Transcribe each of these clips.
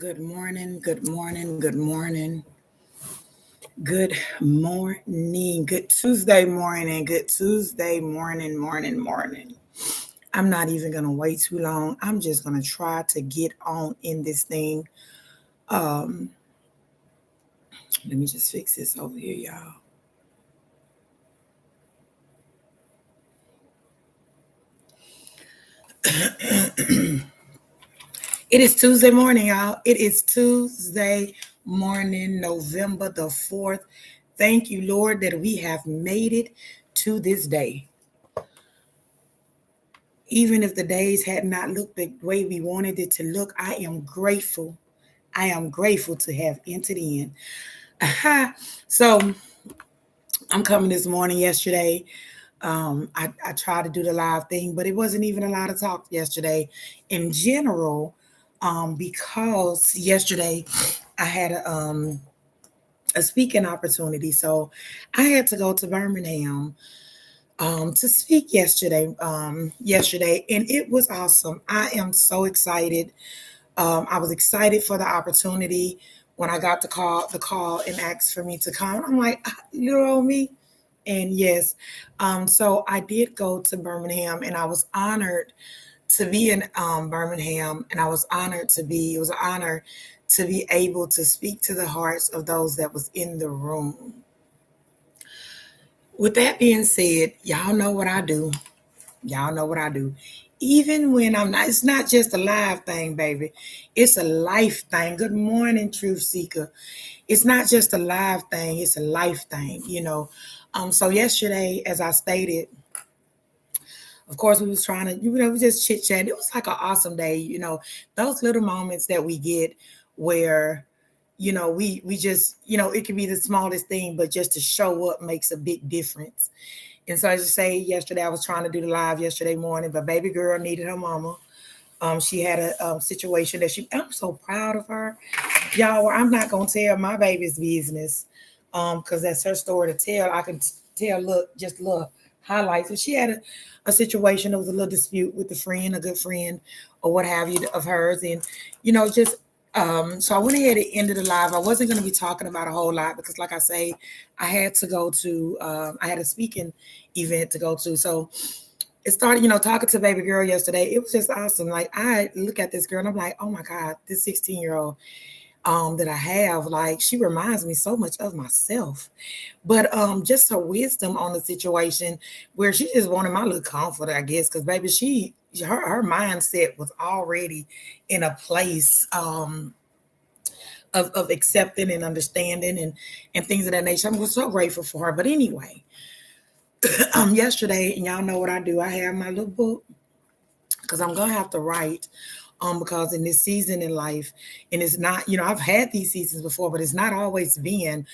Good morning, good morning, good morning, good morning, good Tuesday morning, good Tuesday morning. I'm not even going to wait too long. I'm just going to try to get on in this thing. Um, Let me just fix this over here, y'all. It is Tuesday morning, y'all. It is Tuesday morning, November the 4th. Thank you, Lord, that we have made it to this day. Even if the days had not looked the way we wanted it to look, I am grateful. I am grateful to have entered in. So I'm coming this morning. Yesterday, I tried to do the live thing, but it wasn't even a lot of talk yesterday in general, because yesterday I had a speaking opportunity. So I had to go to Birmingham to speak yesterday, and it was awesome. I am so excited. I was excited for the opportunity when I got the call and asked for me to come. I'm like, you know me, and yes, so I did go to Birmingham, and I was honored to be in Birmingham, and I was honored to be. It was an honor to be able to speak to the hearts of those that was in the room. With that being said, y'all know what I do. Y'all know what I do. Even when I'm not, it's not just a live thing, baby. It's a life thing. Good morning, Truth Seeker. It's not just a live thing, it's a life thing. So yesterday, as I stated, of course, we was trying to, we just chit chat. It was like an awesome day. Those little moments that we get where we just, it could be the smallest thing, but just to show up makes a big difference. And so, as I say, yesterday I was trying to do the live yesterday morning, but baby girl needed her mama. She had a situation that I'm so proud of her, y'all. I'm not gonna tell my baby's business, because that's her story to tell. I can tell, look, just little highlights. And she had a situation. There was a little dispute with a friend, a good friend, or what have you of hers, and just so I went ahead and ended the live. I wasn't going to be talking about a whole lot because, like I say, I had to go to, I had a speaking event to go to. So it started, talking to baby girl yesterday. It was just awesome. Like, I look at this girl and I'm like, oh my God, this 16-year-old that I have, like, she reminds me so much of myself. But just her wisdom on the situation where she just wanted my little comfort, I guess, because baby, her mindset was already in a place of accepting and understanding and things of that nature. I'm so grateful for her. But anyway, yesterday, and y'all know what I do. I have my little book because I'm gonna have to write. Because in this season in life, and it's not, I've had these seasons before, but it's not always been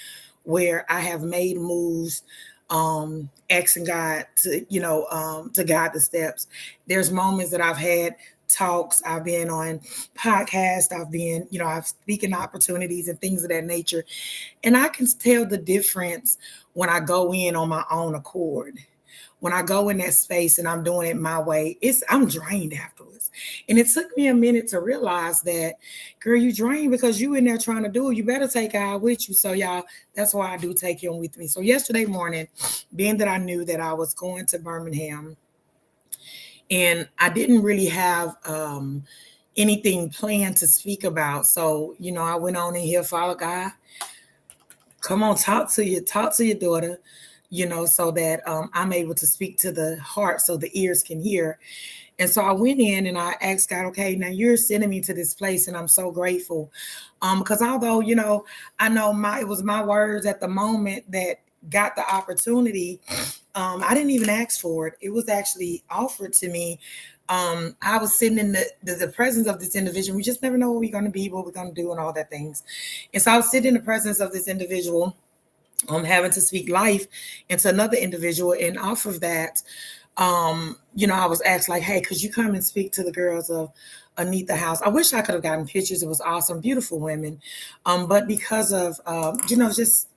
where I have made moves, asking God to guide the steps. There's moments that I've had talks, I've been on podcasts, I've speaking opportunities and things of that nature. And I can tell the difference when I go in on my own accord. When I go in that space and I'm doing it my way, I'm drained afterwards. And it took me a minute to realize that, girl, you drained because you in there trying to do it. You better take God with you. So y'all, that's why I do take him with me. So yesterday morning, being that I knew that I was going to Birmingham and I didn't really have anything planned to speak about. So, I went on in here, Father God, come on, talk to your daughter, so that I'm able to speak to the heart so the ears can hear. And so I went in and I asked God, okay, now you're sending me to this place, and I'm so grateful. Because although, I know it was my words at the moment that got the opportunity, I didn't even ask for it. It was actually offered to me. I was sitting in the presence of this individual. We just never know what we're going to be, what we're going to do, and all that things. And so I was sitting in the presence of this individual, having to speak life into another individual. And off of that, I was asked like, hey, could you come and speak to the girls of Aneith House? I wish I could have gotten pictures. It was awesome, beautiful women. But because of, just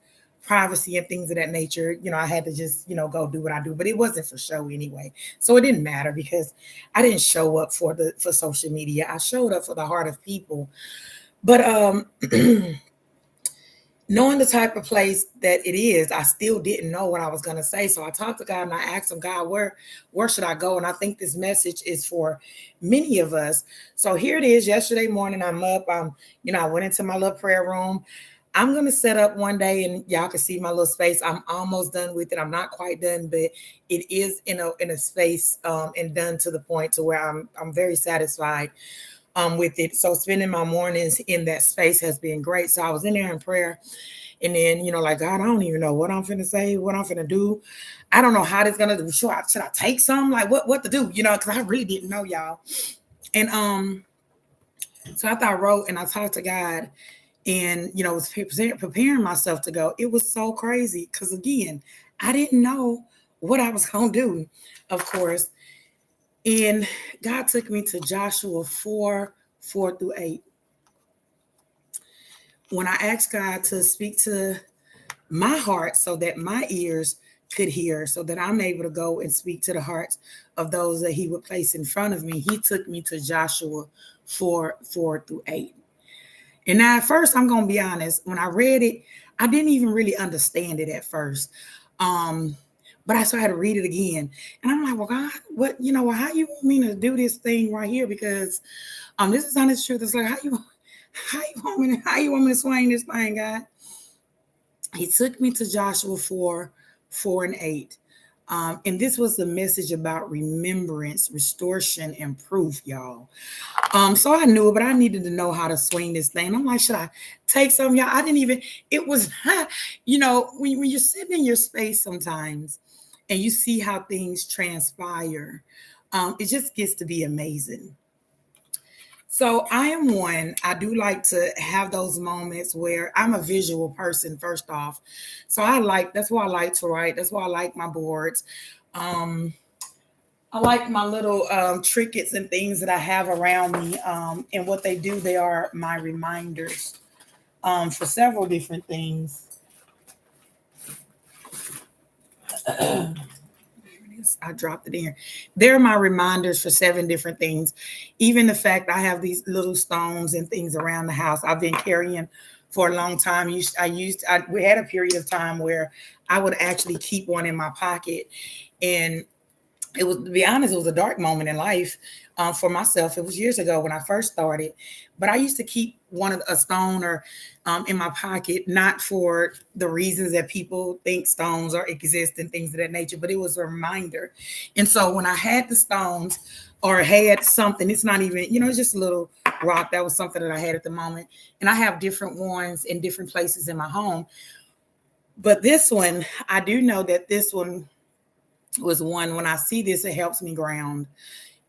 privacy and things of that nature, I had to just, go do what I do, but it wasn't for show anyway. So it didn't matter because I didn't show up for social media. I showed up for the heart of people. But knowing the type of place that it is, I still didn't know what I was going to say. So I talked to God and I asked him, God, where should I go? And I think this message is for many of us. So here it is. Yesterday morning, I'm up. I went into my little prayer room. I'm going to set up one day and y'all can see my little space. I'm almost done with it. I'm not quite done, but it is in a space and done to the point to where I'm very satisfied with it. So spending my mornings in that space has been great. So I was in there in prayer. And then, like, God, I don't even know what I'm finna say, what I'm finna do. I don't know how this gonna do. Should I take some? Like what to do? Because I really didn't know, y'all. And so after I wrote and I talked to God and was preparing myself to go, it was so crazy. Cause again, I didn't know what I was gonna do, of course. And God took me to Joshua 4:4-8. When I asked God to speak to my heart so that my ears could hear, so that I'm able to go and speak to the hearts of those that he would place in front of me, he took me to Joshua 4:4-8. And now at first, I'm going to be honest, when I read it, I didn't even really understand it at first. But I started to read it again. And I'm like, well, God, how you want me to do this thing right here? Because this is honest truth. It's like, how you want me to swing this thing, God? He took me to Joshua 4:4-8. And this was the message about remembrance, restoration, and proof, y'all. So I knew it, but I needed to know how to swing this thing. I'm like, should I take some, y'all? I didn't even, it was, when you're sitting in your space sometimes and you see how things transpire, it just gets to be amazing. So I do like to have those moments where I'm a visual person, first off. So that's why I like to write. That's why I like my boards. I like my little trinkets and things that I have around me. And what they do, they are my reminders for several different things. I dropped it in. They're my reminders for 7 different things. Even the fact I have these little stones and things around the house I've been carrying for a long time. We had a period of time where I would actually keep one in my pocket. And it was, to be honest, it was a dark moment in life for myself. It was years ago when I first started, but I used to keep a stone or in my pocket, not for the reasons that people think stones or exist and things of that nature, but it was a reminder. And so when I had the stones or had something, it's not even, it's just a little rock. That was something that I had at the moment. And I have different ones in different places in my home. But this one, I do know that this one was one, when I see this, it helps me ground.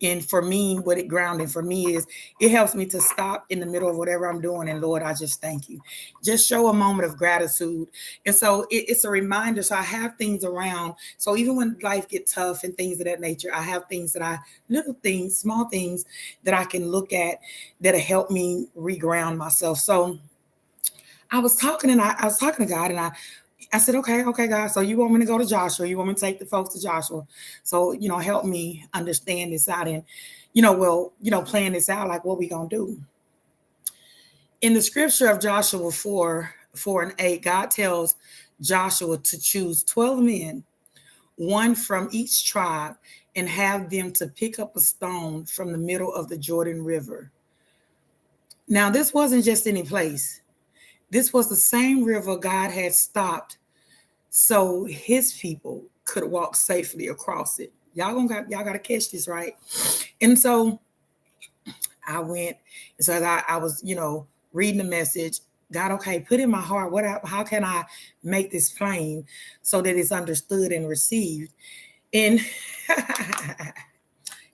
And for me, what it grounding for me is, it helps me to stop in the middle of whatever I'm doing. And Lord, I just thank you. Just show a moment of gratitude. And so it's a reminder. So I have things around. So even when life gets tough and things of that nature, I have things little things, small things that I can look at that'll help me reground myself. So I was talking to God, and I said, okay, God. So you want me to go to Joshua? You want me to take the folks to Joshua? So, help me understand this out and, plan this out, like what we going to do. In the scripture of Joshua 4:4-8, God tells Joshua to choose 12 men, one from each tribe, and have them to pick up a stone from the middle of the Jordan River. Now, this wasn't just any place. This was the same river God had stopped so his people could walk safely across it. Y'all gotta catch this, right? And so I went. So I was, reading the message. God, okay, put in my heart, how can I make this plain so that it's understood and received? And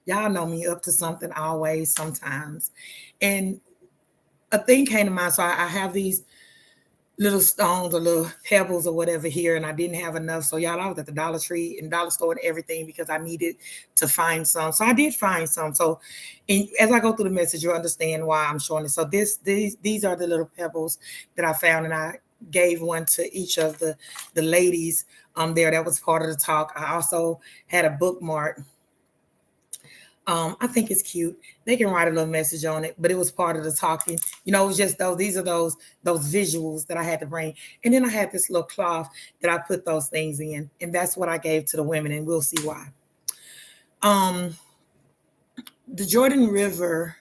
y'all know me, up to something always, sometimes. And a thing came to mind. So I have these little stones or little pebbles or whatever here, and I didn't have enough. So y'all, I was at the Dollar Tree and Dollar Store and everything because I needed to find some. So I did find some. So, and as I go through the message, you'll understand why I'm showing it. So these are the little pebbles that I found, and I gave one to each of the ladies there. That was part of the talk. I also had a bookmark I think it's cute. They can write a little message on it, but it was part of the talking. It was just those. These are those visuals that I had to bring, and then I had this little cloth that I put those things in, and that's what I gave to the women, and we'll see why. The Jordan River,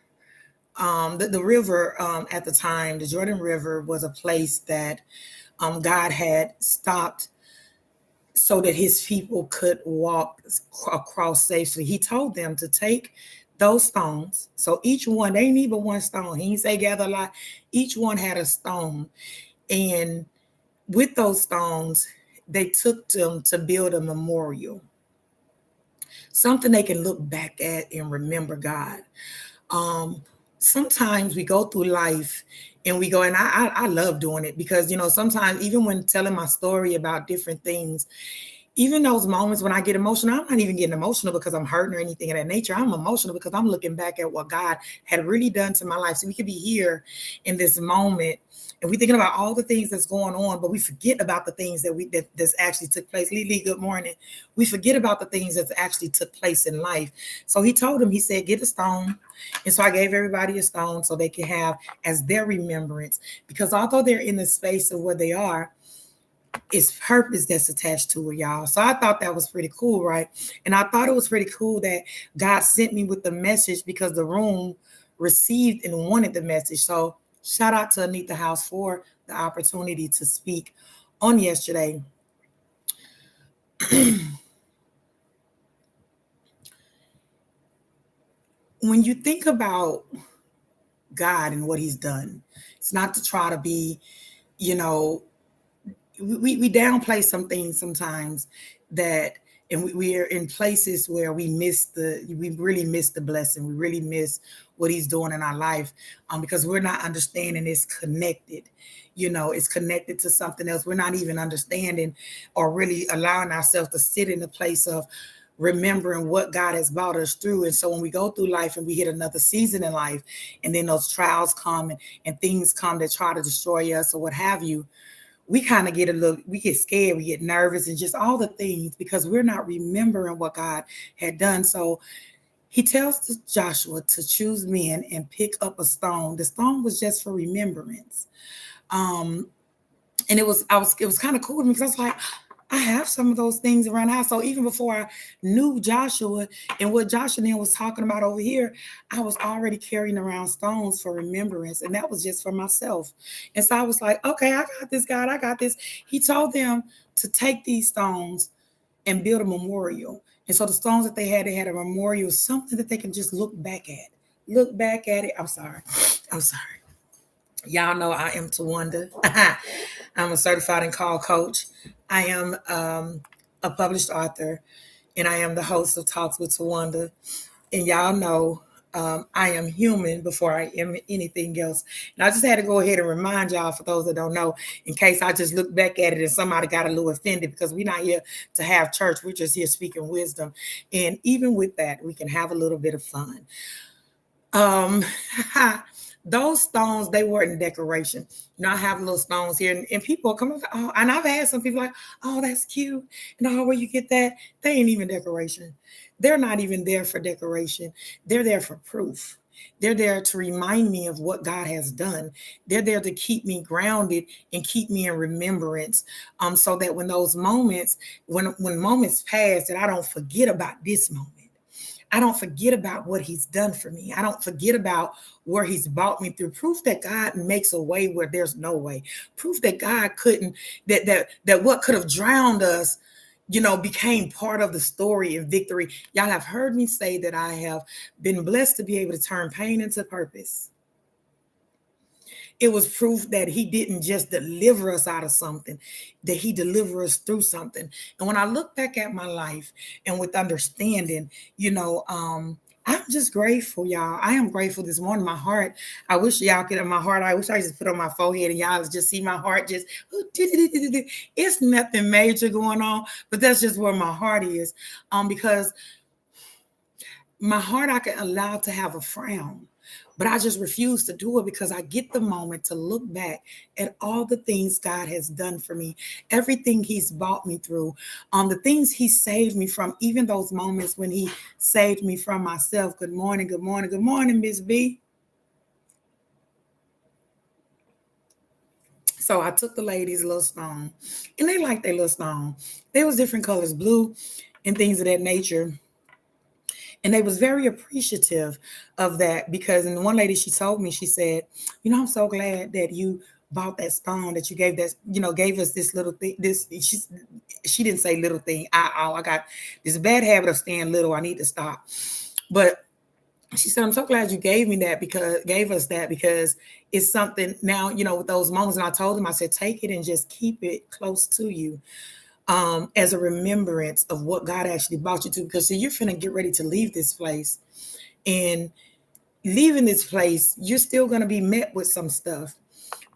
the river at the time, the Jordan River was a place that God had stopped so that his people could walk across safely. He told them to take those stones. So each one, they ain't need but one stone. He didn't say gather a lot. Each one had a stone. And with those stones, they took them to build a memorial, something they can look back at and remember God. Sometimes we go through life and we go, and I love doing it because, sometimes even when telling my story about different things, even those moments when I get emotional, I'm not even getting emotional because I'm hurting or anything of that nature. I'm emotional because I'm looking back at what God had really done to my life. So we could be here in this moment and we're thinking about all the things that's going on, but we forget about the things that's actually took place. Lily, good morning. We forget about the things that actually took place in life. So he told him, he said, get a stone. And so I gave everybody a stone so they can have as their remembrance, because although they're in the space of where they are, it's purpose that's attached to it, y'all. So I thought that was pretty cool, right? And I thought it was pretty cool that God sent me with the message because the room received and wanted the message. So shout out to Aneith House for the opportunity to speak on yesterday. When you think about God and what he's done, it's not to try to be, we downplay some things sometimes that, and we are in places where we really miss the blessing. We really miss what he's doing in our life because we're not understanding it's connected. It's connected to something else. We're not even understanding or really allowing ourselves to sit in the place of remembering what God has brought us through. And so when we go through life and we hit another season in life, and then those trials come and things come that try to destroy us or what have you, we kind of we get scared, we get nervous, and just all the things because we're not remembering what God had done. So he tells Joshua to choose men and pick up a stone. The stone was just for remembrance. And it was kind of cool to me because I was like, I have some of those things around the house. So even before I knew Joshua and what Joshua then was talking about over here, I was already carrying around stones for remembrance. And that was just for myself. And so I was like, okay, I got this, God, I got this. He told them to take these stones and build a memorial. And so the stones that they had a memorial, something that they can just look back at. Look back at it. I'm sorry. Y'all know I am Tawanda. I'm a certified and call coach. I am a published author, and I am the host of Talks with Tawanda. And y'all know I am human before I am anything else. And I just had to go ahead and remind y'all, for those that don't know, in case I just look back at it and somebody got a little offended, because we're not here to have church. We're just here speaking wisdom. And even with that, we can have a little bit of fun. Those stones, they weren't decoration. I have little stones here, and people come up, oh, and I've had some people like, oh, that's cute. And oh, where you get that? They ain't even decoration. They're not even there for decoration. They're there for proof. They're there to remind me of what God has done. They're there to keep me grounded and keep me in remembrance. So that when those moments, when moments pass, that I don't forget about this moment. I don't forget about what he's done for me. I don't forget about where he's brought me through. Proof that God makes a way where there's no way. Proof that God couldn't, that what could have drowned us, became part of the story and victory. Y'all have heard me say that I have been blessed to be able to turn pain into purpose. It was proof that he didn't just deliver us out of something, that he delivered us through something. And when I look back at my life and with understanding, I'm just grateful, y'all. I am grateful this morning. My heart, I wish y'all could have my heart. I wish I just put on my forehead and y'all just see my heart just, it's nothing major going on, but that's just where my heart is. Because my heart I can allow to have a frown, But I just refuse to do it because I get the moment to look back at all the things God has done for me, everything he's brought me through, the things he saved me from, even those moments when he saved me from myself. Good morning, good morning, good morning, Miss B. So I took the ladies' little stone, and they liked their little stone. There was different colors, blue and things of that nature. And they was very appreciative of that because, and one lady, she told me, she said, I'm so glad that you bought that stone, that you gave that, gave us this little thing. She didn't say little thing. I got this bad habit of staying little. I need to stop. But she said, I'm so glad you gave us that because it's something now, with those moments. And I told them, I said, take it and just keep it close to you. As a remembrance of what God actually brought you to, because see, you're finna get ready to leave this place, and leaving this place, you're still going to be met with some stuff.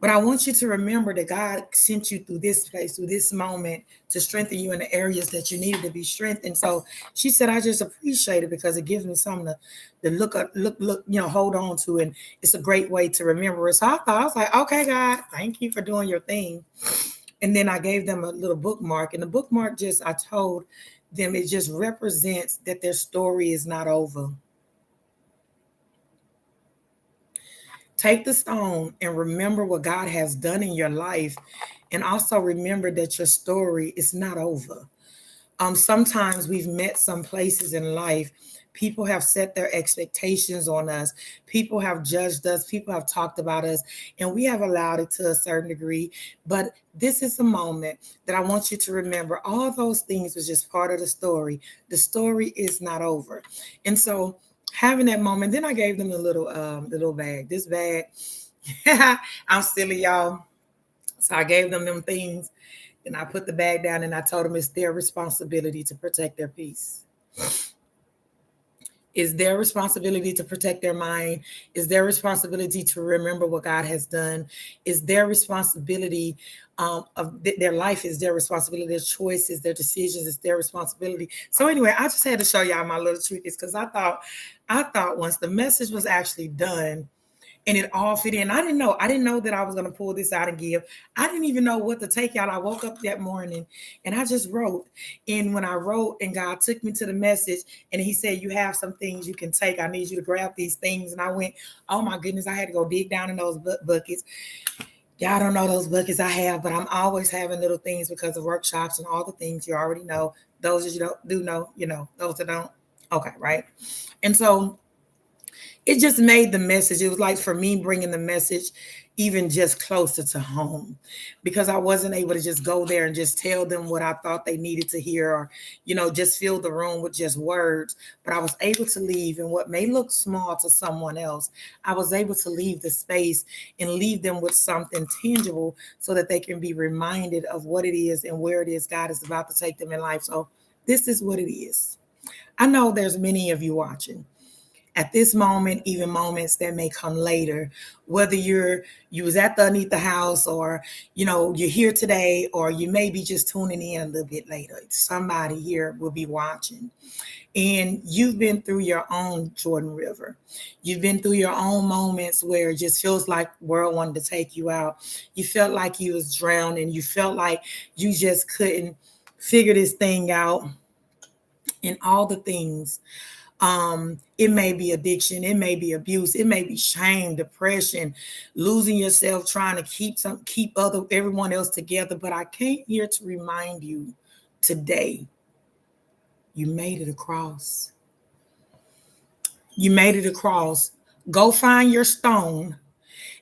But I want you to remember that God sent you through this place, through this moment, to strengthen you in the areas that you needed to be strengthened. So she said, I just appreciate it because it gives me something to look, hold on to. And it's a great way to remember it. So I was like, okay, God, thank you for doing your thing. And then I gave them a little bookmark. And the bookmark I told them, it just represents that their story is not over. Take the stone and remember what God has done in your life. And also remember that your story is not over. Sometimes we've met some places in life. People have set their expectations on us. People have judged us. People have talked about us, and we have allowed it to a certain degree. But this is a moment that I want you to remember all those things was just part of the story. The story is not over. And so having that moment, then I gave them the little bag. This bag, I'm silly, y'all. So I gave them things, and I put the bag down, and I told them it's their responsibility to protect their peace. It's their responsibility to protect their mind. It's their responsibility to remember what God has done. It's their responsibility of their life is their responsibility. Their choices, their decisions, it's their responsibility. So anyway, I just had to show y'all my little trinkets because I thought once the message was actually done, and it all fit in. I didn't know that I was going to pull this out and give. I didn't even know what to take out. I woke up that morning and I just wrote. And when I wrote, and God took me to the message, and he said, you have some things you can take. I need you to grab these things. And I went, oh my goodness, I had to go dig down in those buckets. Y'all don't know those buckets I have, but I'm always having little things because of workshops and all the things you already know. Those that you do know, those that don't. Okay, right? And so it just made the message. It was like for me bringing the message even just closer to home, because I wasn't able to just go there and just tell them what I thought they needed to hear, or, just fill the room with just words. But I was able to leave, and what may look small to someone else, I was able to leave the space and leave them with something tangible so that they can be reminded of what it is and where it is God is about to take them in life. So this is what it is. I know there's many of you watching at this moment, even moments that may come later, whether you was at the Aneith House, or you're here today, or you may be just tuning in a little bit later. Somebody here will be watching, and you've been through your own Jordan River. You've been through your own moments where it just feels like the world wanted to take you out. You felt like you was drowning. You felt like you just couldn't figure this thing out, and all the things. It may be addiction, it may be abuse, it may be shame, depression, losing yourself, trying to keep everyone else together. But I came here to remind you today, you made it across. You made it across. Go find your stone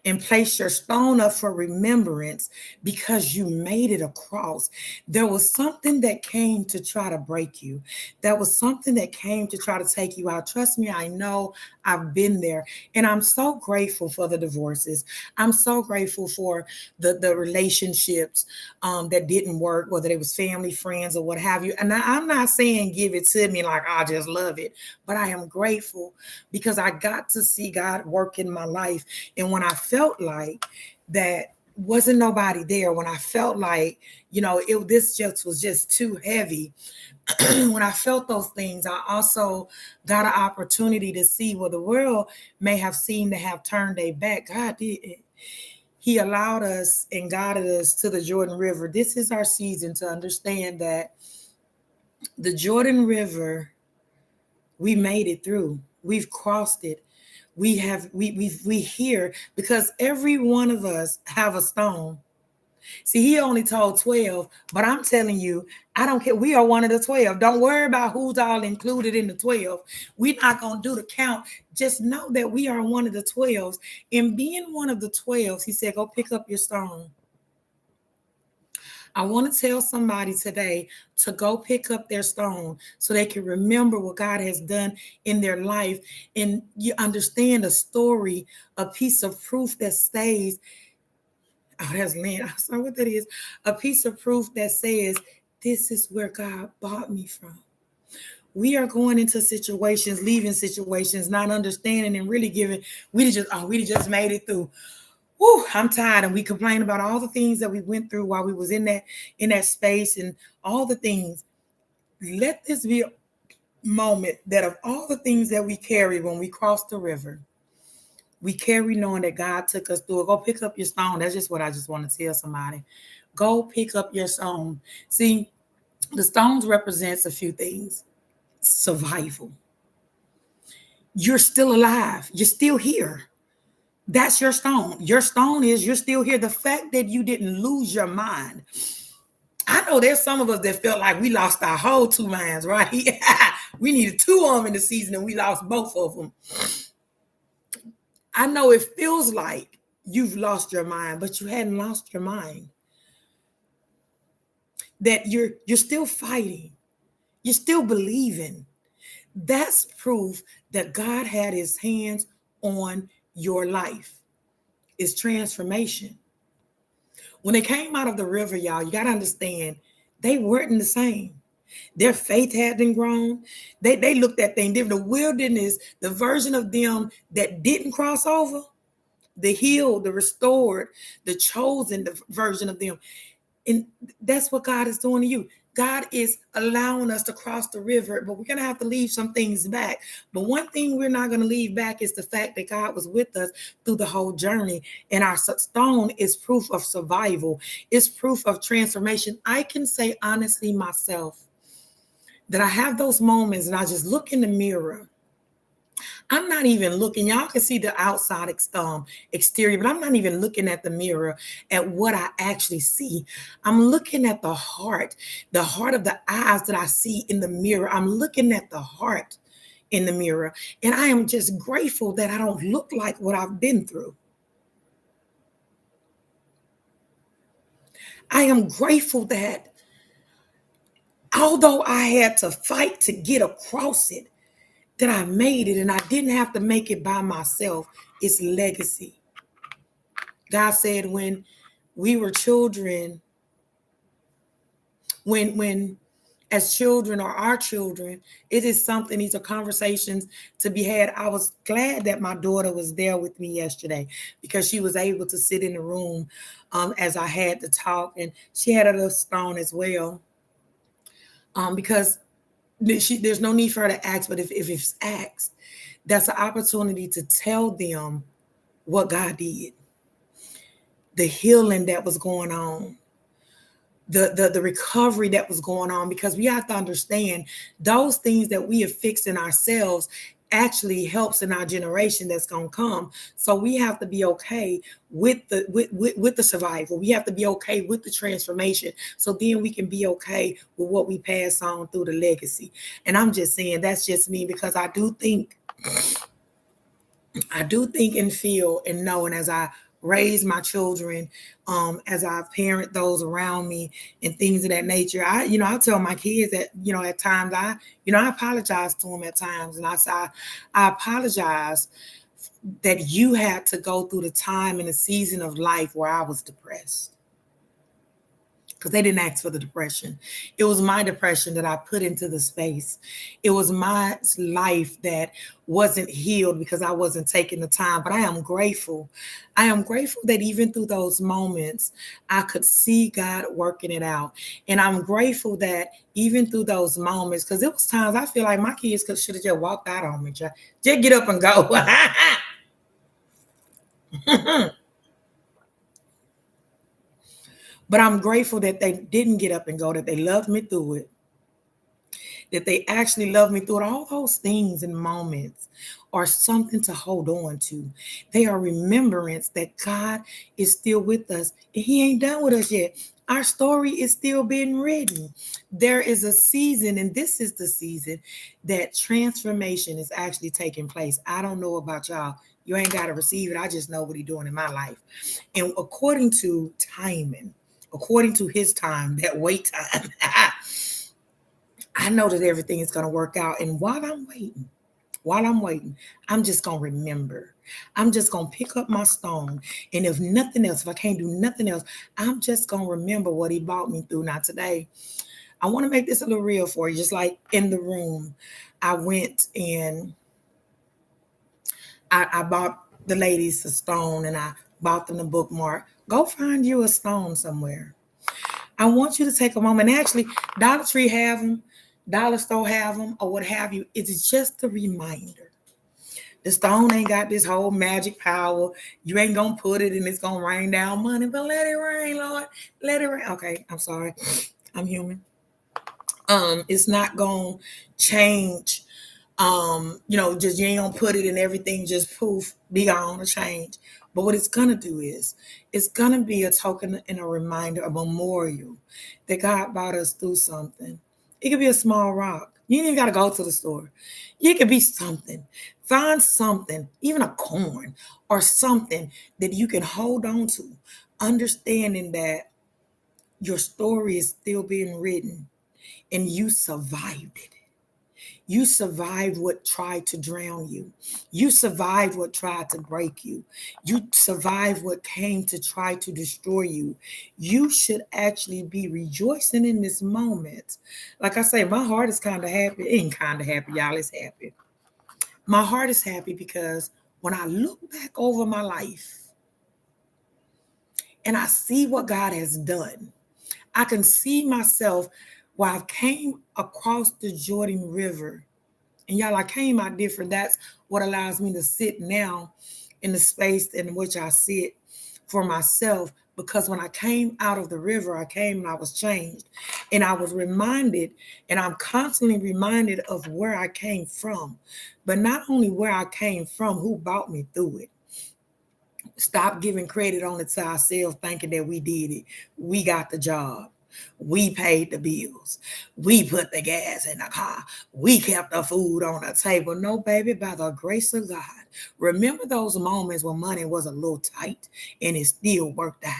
and place your stone up for remembrance, because you made it across. There was something that came to try to break you. There was something that came to try to take you out. Trust me, I know. I've been there. And I'm so grateful for the divorces. I'm so grateful for the relationships that didn't work, whether it was family, friends, or what have you. And I'm not saying give it to me like I just love it, but I am grateful because I got to see God work in my life. And when I felt like that wasn't nobody there, when I felt like, this just was just too heavy. When I felt those things, I also got an opportunity to see where the world may have seemed to have turned their back. God did. He allowed us and guided us to the Jordan River. This is our season to understand that the Jordan River, we made it through. We've crossed it. We here because every one of us have a stone. See, he only told 12, but I'm telling you, I don't care. We are one of the 12. Don't worry about who's all included in the 12. We're not going to do the count. Just know that we are one of the 12s. And being one of the 12s, he said, go pick up your stone. I want to tell somebody today to go pick up their stone so they can remember what God has done in their life. And you understand a story, a piece of proof that stays. Oh, that's Lynn. I saw what that is. A piece of proof that says, this is where God bought me from. We are going into situations, leaving situations, not understanding and really giving. We just made it through. Whew, I'm tired. And we complain about all the things that we went through while we was in that space and all the things. Let this be a moment that of all the things that we carry when we cross the river, we carry knowing that God took us through it. Go pick up your stone. That's just what I just want to tell somebody. Go pick up your stone. See, the stones represents a few things. Survival. You're still alive. You're still here. That's your stone. Your stone is you're still here. The fact that you didn't lose your mind. I know there's some of us that felt like we lost our whole two minds, right? We needed two of them in the season and we lost both of them. I know it feels like you've lost your mind, but you hadn't lost your mind. That you're still fighting. You're still believing. That's proof that God had his hands on your life. It's transformation. When they came out of the river, y'all, you got to understand, they weren't the same. Their faith hadn't grown. They looked at things different. The wilderness, the version of them that didn't cross over, the healed, the restored, the chosen, the version of them. And that's what God is doing to you. God is allowing us to cross the river, but we're going to have to leave some things back. But one thing we're not going to leave back is the fact that God was with us through the whole journey. And our stone is proof of survival. It's proof of transformation. I can say honestly myself that I have those moments and I just look in the mirror. I'm not even looking. Y'all can see the outside exterior, but I'm not even looking at the mirror at what I actually see. I'm looking at the heart of the eyes that I see in the mirror. I'm looking at the heart in the mirror. And I am just grateful that I don't look like what I've been through. I am grateful that although I had to fight to get across it, that I made it and I didn't have to make it by myself. It's legacy. God said when we were children, when as children or our children, it is something, these are conversations to be had. I was glad that my daughter was there with me yesterday because she was able to sit in the room as I had to talk, and she had a little stone as well. Because there's no need for her to ask, but if it's asked, that's an opportunity to tell them what God did, the healing that was going on, the recovery that was going on, because we have to understand those things that we have fixed in ourselves actually helps in our generation that's going to come. So we have to be okay with the survival. We have to be okay with the transformation. So then we can be okay with what we pass on through the legacy. And I'm just saying that's just me, because I do think and feel and know, and as I raise my children, as I parent those around me and things of that nature, I tell my kids that, at times I apologize to them at times. And I say, I apologize that you had to go through the time and the season of life where I was depressed. because they didn't ask for the depression. It was my depression that I put into the space. It was my life that wasn't healed because I wasn't taking the time. But I am grateful. I am grateful that even through those moments, I could see God working it out. And I'm grateful that even through those moments, because it was times I feel like my kids should have just walked out on me. Just get up and go. But I'm grateful that they didn't get up and go, that they loved me through it, that they actually loved me through it. All those things and moments are something to hold on to. They are remembrance that God is still with us. And He ain't done with us yet. Our story is still being written. There is a season, and this is the season that transformation is actually taking place. I don't know about y'all. You ain't got to receive it. I just know what He's doing in my life. And according to timing, according to His time, that wait time, I know that everything is going to work out. And while I'm waiting, I'm just going to remember. I'm just going to pick up my stone. And if nothing else, if I can't do nothing else, I'm just going to remember what He brought me through. Now, today, I want to make this a little real for you. Just like in the room, I went and I bought the ladies a stone and I bought them a bookmark. Go find you a stone somewhere. I want you to take a moment. Actually, Dollar Tree have them, Dollar Store have them, or what have you. It's just a reminder. The stone ain't got this whole magic power. You ain't gonna put it and it's gonna rain down money, but let it rain, Lord. Let it rain. Okay, I'm sorry. I'm human. It's not gonna change. Just you ain't gonna put it and everything just poof, be gone or change. But what it's gonna do is it's gonna be a token and a reminder, a memorial that God brought us through something. It could be a small rock. You ain't even gotta go to the store. It could be something. Find something, even a coin or something that you can hold on to, understanding that your story is still being written and you survived it. You survived what tried to drown you. You survived what tried to break you. You survived what came to try to destroy you. You should actually be rejoicing in this moment. Like I say, my heart is kind of happy. It ain't kind of happy, y'all. It's happy. My heart is happy because when I look back over my life and I see what God has done, I can see myself while I came across the Jordan River. And y'all, I came out different. That's what allows me to sit now in the space in which I sit for myself. Because when I came out of the river, I came and I was changed. And I was reminded, and I'm constantly reminded of where I came from. But not only where I came from, who brought me through it. Stop giving credit only to ourselves, thinking that we did it. We got the job. We paid the bills. We put the gas in the car. We kept the food on the table. No, baby, by the grace of God. Remember those moments when money was a little tight and it still worked out.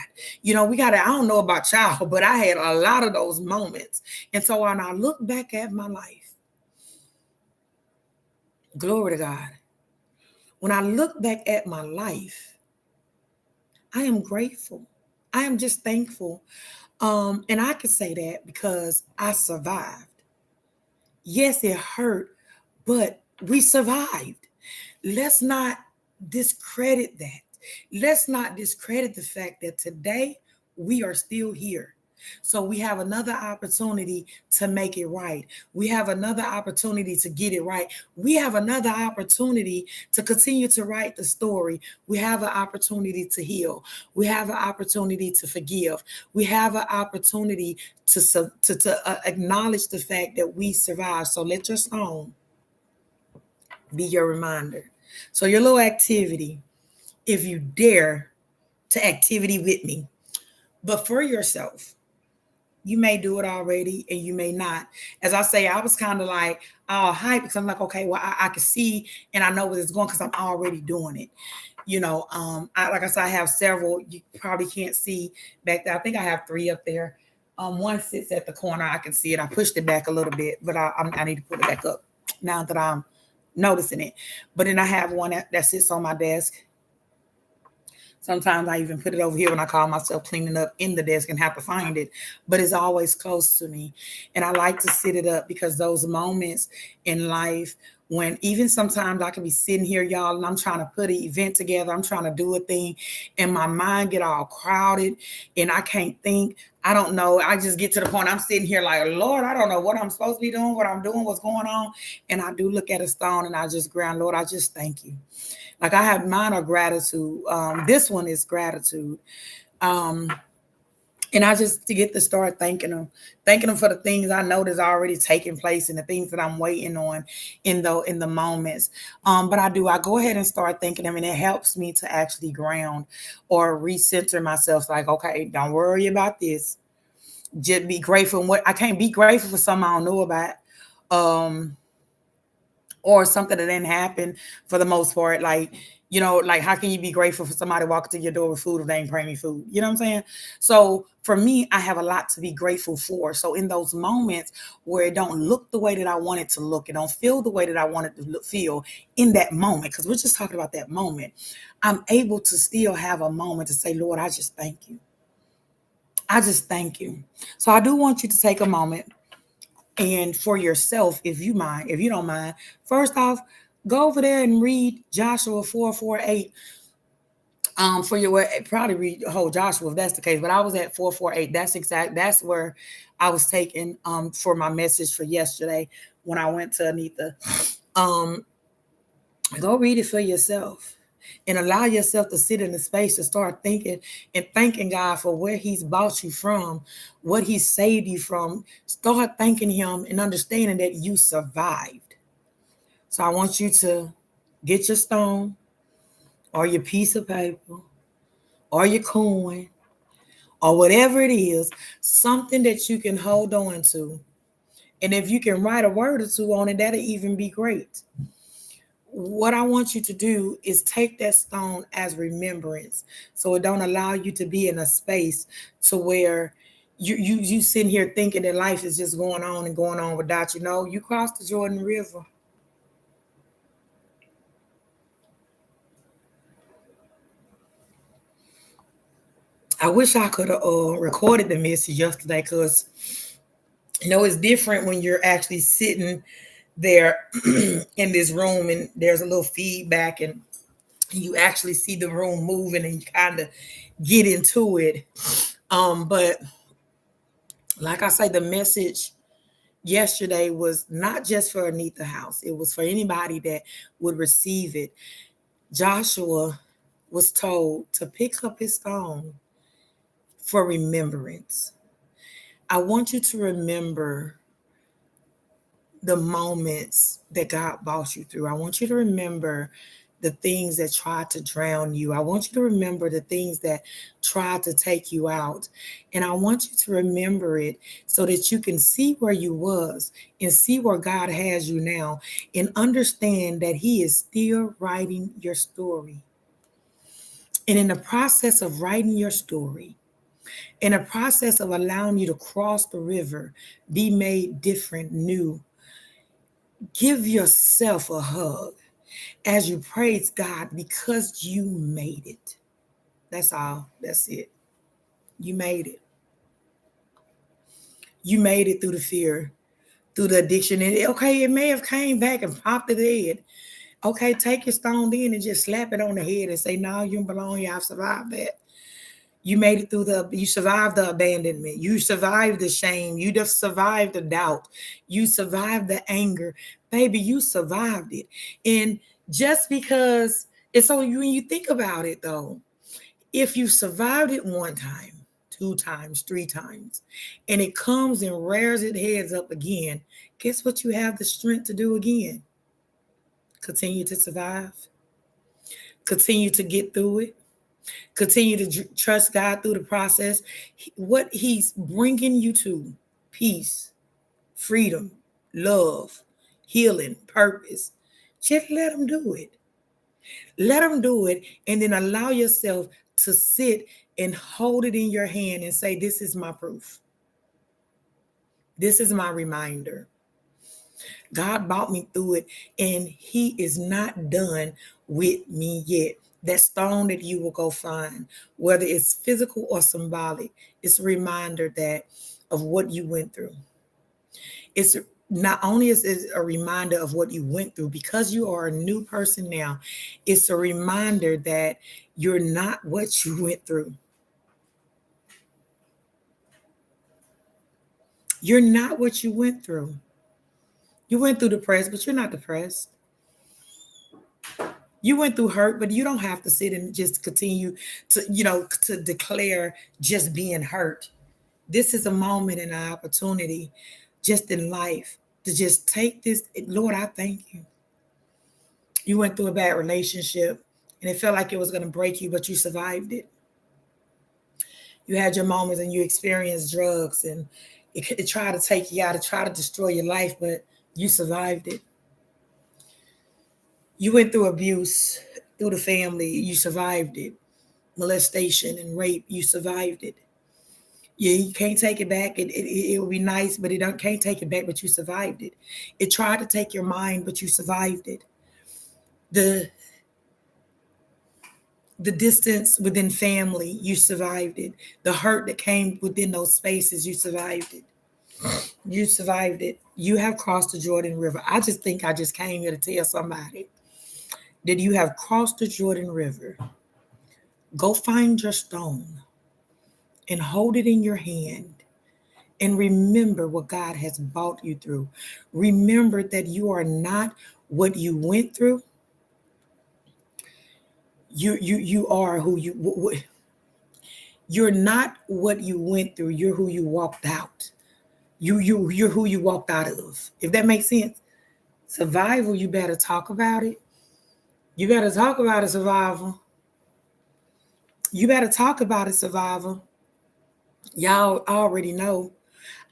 I don't know about y'all, but I had a lot of those moments. And so when I look back at my life, glory to God. When I look back at my life, I am grateful. I am just thankful. And I can say that because I survived. Yes, it hurt, but we survived. Let's not discredit that. Let's not discredit the fact that today we are still here. So we have another opportunity to make it right. We have another opportunity to get it right. We have another opportunity to continue to write the story. We have an opportunity to heal. We have an opportunity to forgive. We have an opportunity to acknowledge the fact that we survived. So let your song be your reminder. So your little activity, if you dare to activity with me, but for yourself. You may do it already and you may not. As I say, I was kind of like, oh, hype, because I'm like, okay, well, I can see and I know where it's going because I'm already doing it. Like I said, I have several. You probably can't see back there. I think I have 3 up there. One sits at the corner. I can see it. I pushed it back a little bit, but I need to put it back up now that I'm noticing it. But then I have one that sits on my desk. Sometimes I even put it over here when I call myself cleaning up in the desk and have to find it, but it's always close to me. And I like to sit it up because those moments in life when even sometimes I can be sitting here, y'all, and I'm trying to put an event together, I'm trying to do a thing, and my mind get all crowded and I can't think. I don't know. I just get to the point I'm sitting here like, Lord, I don't know what I'm supposed to be doing, what I'm doing, what's going on. And I do look at a stone and I just ground, Lord, I just thank you. Like I have mine are gratitude. This one is gratitude. Um, and I just to get to start thanking them for the things I know that's already taking place and the things that I'm waiting on in the moments. But I go ahead and start thanking them, and it helps me to actually ground or recenter myself. Like, okay, don't worry about this. Just be grateful. And what I can't be grateful for something I don't know about. Um, or something that didn't happen for the most part. Like, like how can you be grateful for somebody walking to your door with food if they ain't bring me food? You know what I'm saying? So for me, I have a lot to be grateful for. So in those moments where it don't look the way that I want it to look, it don't feel the way that I want it to feel in that moment, because we're just talking about that moment, I'm able to still have a moment to say, Lord, I just thank you. I just thank you. So I do want you to take a moment and for yourself, if you don't mind, first off, go over there and read Joshua 4:48. For your probably read the whole Joshua if that's the case. But I was at 4:48. That's where I was taking for my message for yesterday when I went to Aneith. Um, Go read it for yourself and allow yourself to sit in the space to start thinking and thanking God for where He's brought you from, what He saved you from. Start thanking Him and understanding that you survived. So I want you to get your stone or your piece of paper or your coin or whatever it is, something that you can hold on to. And if you can write a word or two on it, that'll even be great. What I want you to do is take that stone as remembrance, so it don't allow you to be in a space to where you sitting here thinking that life is just going on and going on without you. Know you crossed the Jordan River. I wish I could have recorded the message yesterday, because it's different when you're actually sitting there in this room and there's a little feedback and you actually see the room moving and you kind of get into it. But like I say, the message yesterday was not just for Aneith House, it was for anybody that would receive it. Joshua was told to pick up his stone for remembrance. I want you to remember the moments that God brought you through. I want you to remember the things that tried to drown you. I want you to remember the things that tried to take you out. And I want you to remember it so that you can see where you was and see where God has you now and understand that He is still writing your story. And in the process of writing your story, in the process of allowing you to cross the river, be made different, new, give yourself a hug as you praise God because you made it. That's all. That's it. You made it. You made it through the fear, through the addiction. And okay, it may have came back and popped the head. Okay, take your stone in and just slap it on the head and say, no, you don't belong here. I've survived that. You made it through you survived the abandonment. You survived the shame. You just survived the doubt. You survived the anger. Baby, you survived it. And just because, and so when you think about it though, if you survived it one time, two times, three times, and it comes and rears its heads up again, guess what you have the strength to do again? Continue to survive. Continue to get through it. Continue to trust God through the process. What He's bringing you to, peace, freedom, love, healing, purpose, just let Him do it. Let Him do it, and then allow yourself to sit and hold it in your hand and say, this is my proof. This is my reminder. God brought me through it, and He is not done with me yet. That stone that you will go find, whether it's physical or symbolic, it's a reminder that of what you went through. It's not only is it a reminder of what you went through because you are a new person now, it's a reminder that you're not what you went through. You're not what you went through. You went through depressed, but you're not depressed. You went through hurt, but you don't have to sit and just continue to, to declare just being hurt. This is a moment and an opportunity just in life to just take this. Lord, I thank you. You went through a bad relationship and it felt like it was going to break you, but you survived it. You had your moments and you experienced drugs and it tried to take you out, it tried to destroy your life, but you survived it. You went through abuse through the family, you survived it. Molestation and rape, you survived it. Yeah, you can't take it back. It would be nice, but can't take it back, but you survived it. It tried to take your mind, but you survived it. The the distance within family, you survived it. The hurt that came within those spaces, you survived it. You survived it. You have crossed the Jordan River. I just think I just came here to tell somebody that you have crossed the Jordan River. Go find your stone and hold it in your hand and remember what God has brought you through. Remember that you are not what you went through. You are who you're not what you went through. You're who you walked out. You're who you walked out of. If that makes sense. Survival, you better talk about it. You better talk about it, survival. You better talk about it, survival. Y'all already know.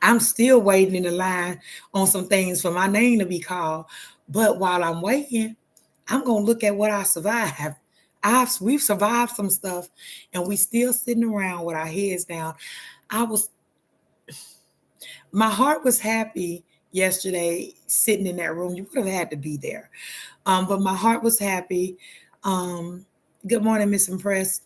I'm still waiting in the line on some things for my name to be called. But while I'm waiting, I'm gonna look at what I survived. We've survived some stuff, and we still sitting around with our heads down. My heart was happy yesterday sitting in that room. You would have had to be there, but my heart was happy. Good morning, Miss Impressed.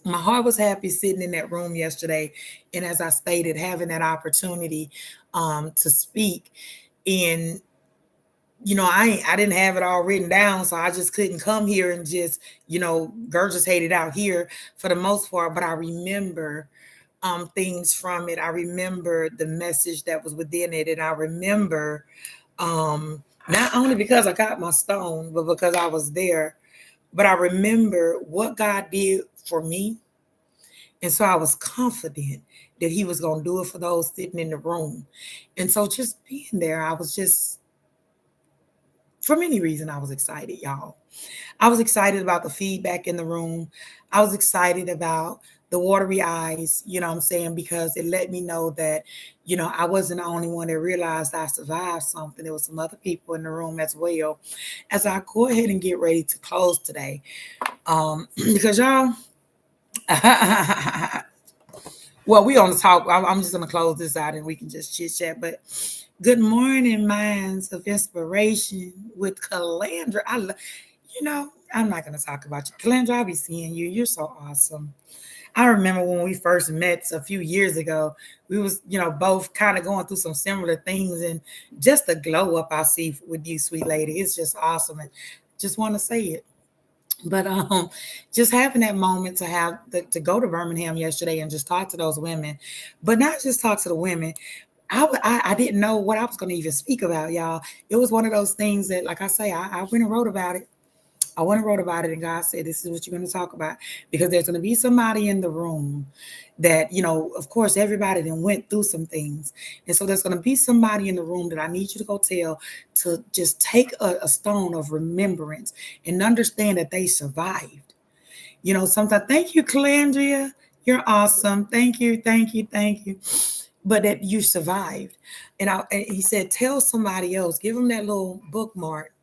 My heart was happy sitting in that room yesterday, and as I stated, having that opportunity to speak. And I didn't have it all written down, so I just couldn't come here and just regurgitate it out here for the most part. But I remember things from it. I remember the message that was within it, and I remember not only because I got my stone, but because I was there. But I remember what God did for me. And so I was confident that he was going to do it for those sitting in the room. And so just being there, I was just, for many reasons, I was excited, y'all. I was excited about the feedback in the room. I was excited about the watery eyes, you know what I'm saying? Because it let me know that, I wasn't the only one that realized I survived something. There was some other people in the room as well. As I go ahead and get ready to close today, because y'all, well, we on the talk. I'm just gonna close this out and we can just chit chat. But good morning, minds of inspiration with Calandra. I'm not gonna talk about you, Calandra. I'll be seeing you. You're so awesome. I remember when we first met a few years ago. We was, both kind of going through some similar things, and just the glow up I see with you, sweet lady, it's just awesome. And just want to say it. But just having that moment to go to Birmingham yesterday and just talk to those women, but not just talk to the women. I didn't know what I was going to even speak about, y'all. It was one of those things that, like I say, I went and wrote about it. I went and wrote about it, and God said, "This is what you're going to talk about," because there's going to be somebody in the room that, of course, everybody then went through some things, and so there's going to be somebody in the room that I need you to go tell to just take a stone of remembrance and understand that they survived. Sometimes, thank you, Calandria. You're awesome. Thank you, thank you, thank you. But that you survived. And he said, tell somebody else, give them that little bookmark.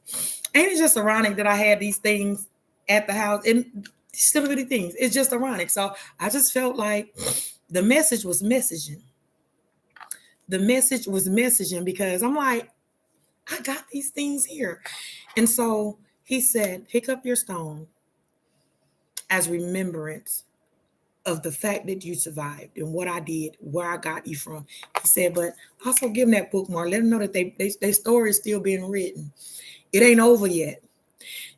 Ain't it just ironic that I had these things at the house and silly things? It's just ironic. So I just felt like the message was messaging. The message was messaging because I'm like, I got these things here. And so he said, pick up your stone as remembrance of the fact that you survived and what I did, where I got you from. He said, but also give them that bookmark. Let them know that their story is still being written. It ain't over yet.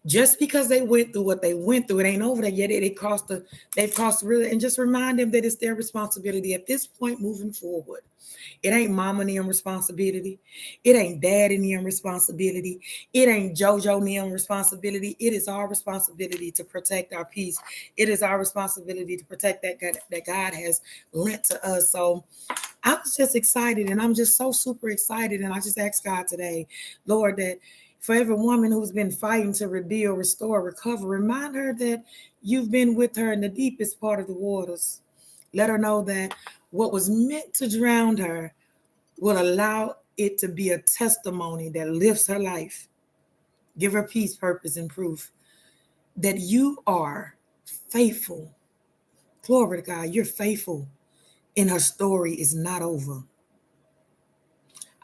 Just because they went through what they went through, it ain't over there yet. They've crossed the river, and just remind them that it's their responsibility at this point moving forward. It ain't mama and them responsibility. It ain't dad and them responsibility. It ain't JoJo and them responsibility. It is our responsibility to protect our peace. It is our responsibility to protect that God has lent to us. So I was just excited, and I'm just so super excited. And I just asked God today, Lord, that for every woman who's been fighting to rebuild, restore, recover, remind her that you've been with her in the deepest part of the waters. Let her know that what was meant to drown her will allow it to be a testimony that lifts her life. Give her peace, purpose, and proof that you are faithful. Glory to God, you're faithful, and her story is not over.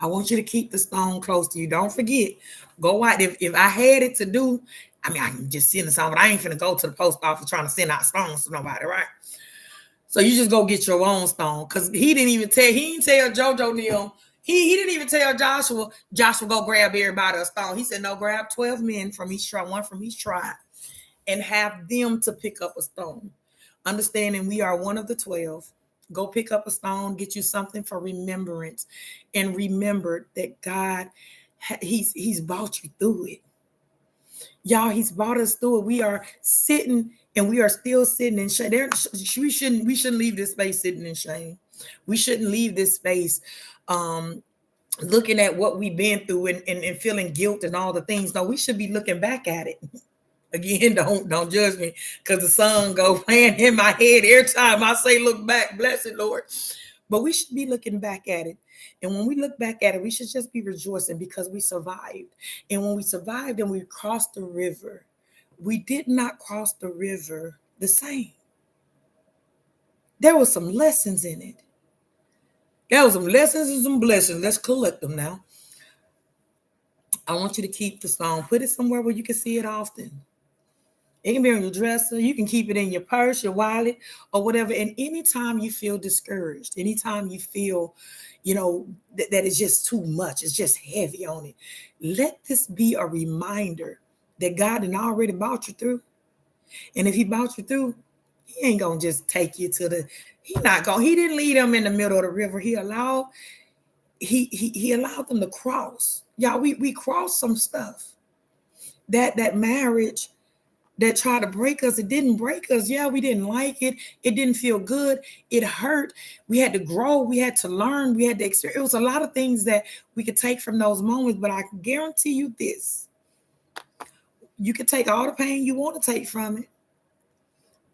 I want you to keep the stone close to you. Don't forget, go out. If I had it to do, I mean, I can just send it some, but I ain't finna go to the post office trying to send out stones to nobody, right? So you just go get your own stone, because he didn't tell JoJo Neal. He didn't even tell Joshua, go grab everybody a stone. He said, no, grab 12 men from each tribe, one from each tribe, and have them to pick up a stone. Understanding we are one of the 12. Go pick up a stone, get you something for remembrance, and remember that God, he's brought you through it. Y'all, he's brought us through it. We are sitting, and we are still sitting in shame. We shouldn't leave this space sitting in shame. We shouldn't leave this space looking at what we've been through and feeling guilt and all the things. No, we should be looking back at it. Again, don't judge me, because the song go playing in my head every time I say look back. Bless it, Lord. But we should be looking back at it. And when we look back at it, we should just be rejoicing because we survived. And when we survived and we crossed the river, we did not cross the river the same. There were some lessons in it. There were some lessons and some blessings. Let's collect them now. I want you to keep the stone. Put it somewhere where you can see it often. It can be on your dresser. You can keep it in your purse, your wallet, or whatever. And anytime you feel discouraged, anytime you feel, that it's just too much, it's just heavy on it, let this be a reminder that God had already brought you through. And if he brought you through, he ain't going to just take you to he didn't lead them in the middle of the river. He allowed them to cross. Y'all, we crossed some stuff. That marriage that tried to break us, it didn't break us. Yeah, we didn't like it. It didn't feel good. It hurt. We had to grow. We had to learn. We had to experience. It was a lot of things that we could take from those moments, but I guarantee you this. You could take all the pain you want to take from it.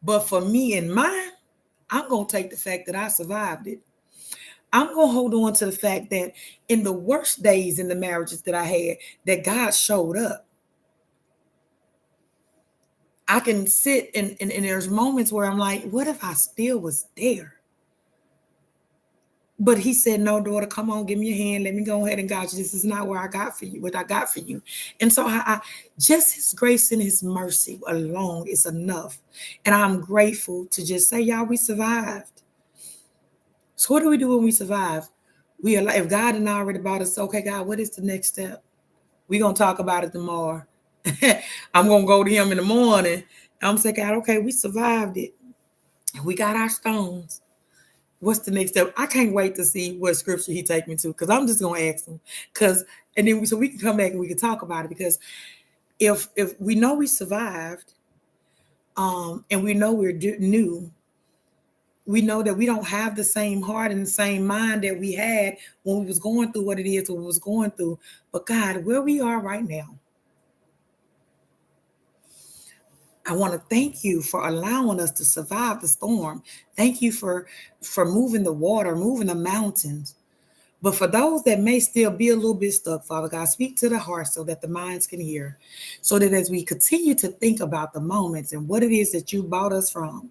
But for me and mine, I'm going to take the fact that I survived it. I'm going to hold on to the fact that in the worst days in the marriages that I had, that God showed up. I can sit and there's moments where I'm like, what if I still was there? But he said, no, daughter, come on, give me your hand. Let me go ahead and guide you. This is not what I got for you. And so I just his grace and his mercy alone is enough. And I'm grateful to just say, y'all, we survived. So what do we do when we survive? If God had already brought us, okay, God, what is the next step? We're going to talk about it tomorrow. I'm going to go to him in the morning. I'm saying, God, okay, we survived it. We got our stones. What's the next step? I can't wait to see what scripture he take me to, because I'm just going to ask him. So we can come back and we can talk about it. Because if we know we survived, and we know we're new, we know that we don't have the same heart and the same mind that we had when we was going through what it is we was going through. But God, where we are right now, I want to thank you for allowing us to survive the storm. Thank you for moving the water, moving the mountains. But for those that may still be a little bit stuck, Father God, speak to the heart so that the minds can hear. So that as we continue to think about the moments and what it is that you brought us from,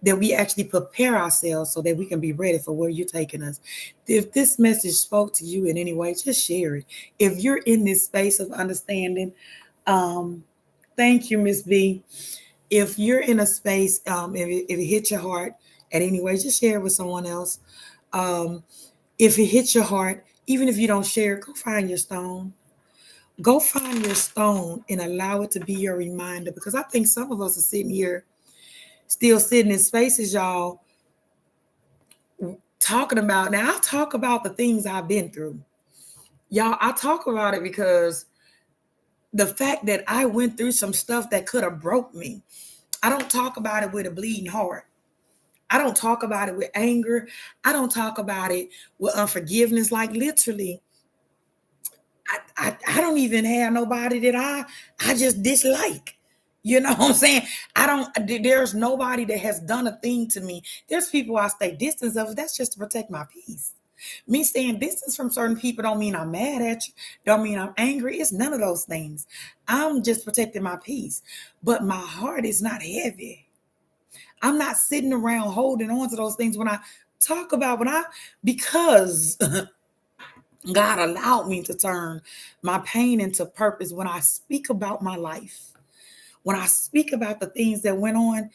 that we actually prepare ourselves so that we can be ready for where you're taking us. If this message spoke to you in any way, just share it. If you're in this space of understanding, thank you, Miss B. If you're in a space, if it hit your heart at any way, just share it with someone else. Um, if it hits your heart, even if you don't share, go find your stone. Go find your stone and allow it to be your reminder. Because I think some of us are sitting here, still sitting in spaces, y'all, talking about. Now, I talk about the things I've been through. Y'all, I talk about it because the fact that I went through some stuff that could have broke me. I don't talk about it with a bleeding heart. I don't talk about it with anger. I don't talk about it with unforgiveness. Like literally, I don't even have nobody that I just dislike. You know what I'm saying? I don't. There's nobody that has done a thing to me. There's people I stay distance of. That's just to protect my peace. Me staying distance from certain people don't mean I'm mad at you. Don't mean I'm angry. It's none of those things. I'm just protecting my peace. But my heart is not heavy. I'm not sitting around holding on to those things when I talk about because God allowed me to turn my pain into purpose when I speak about my life. When I speak about the things that went on,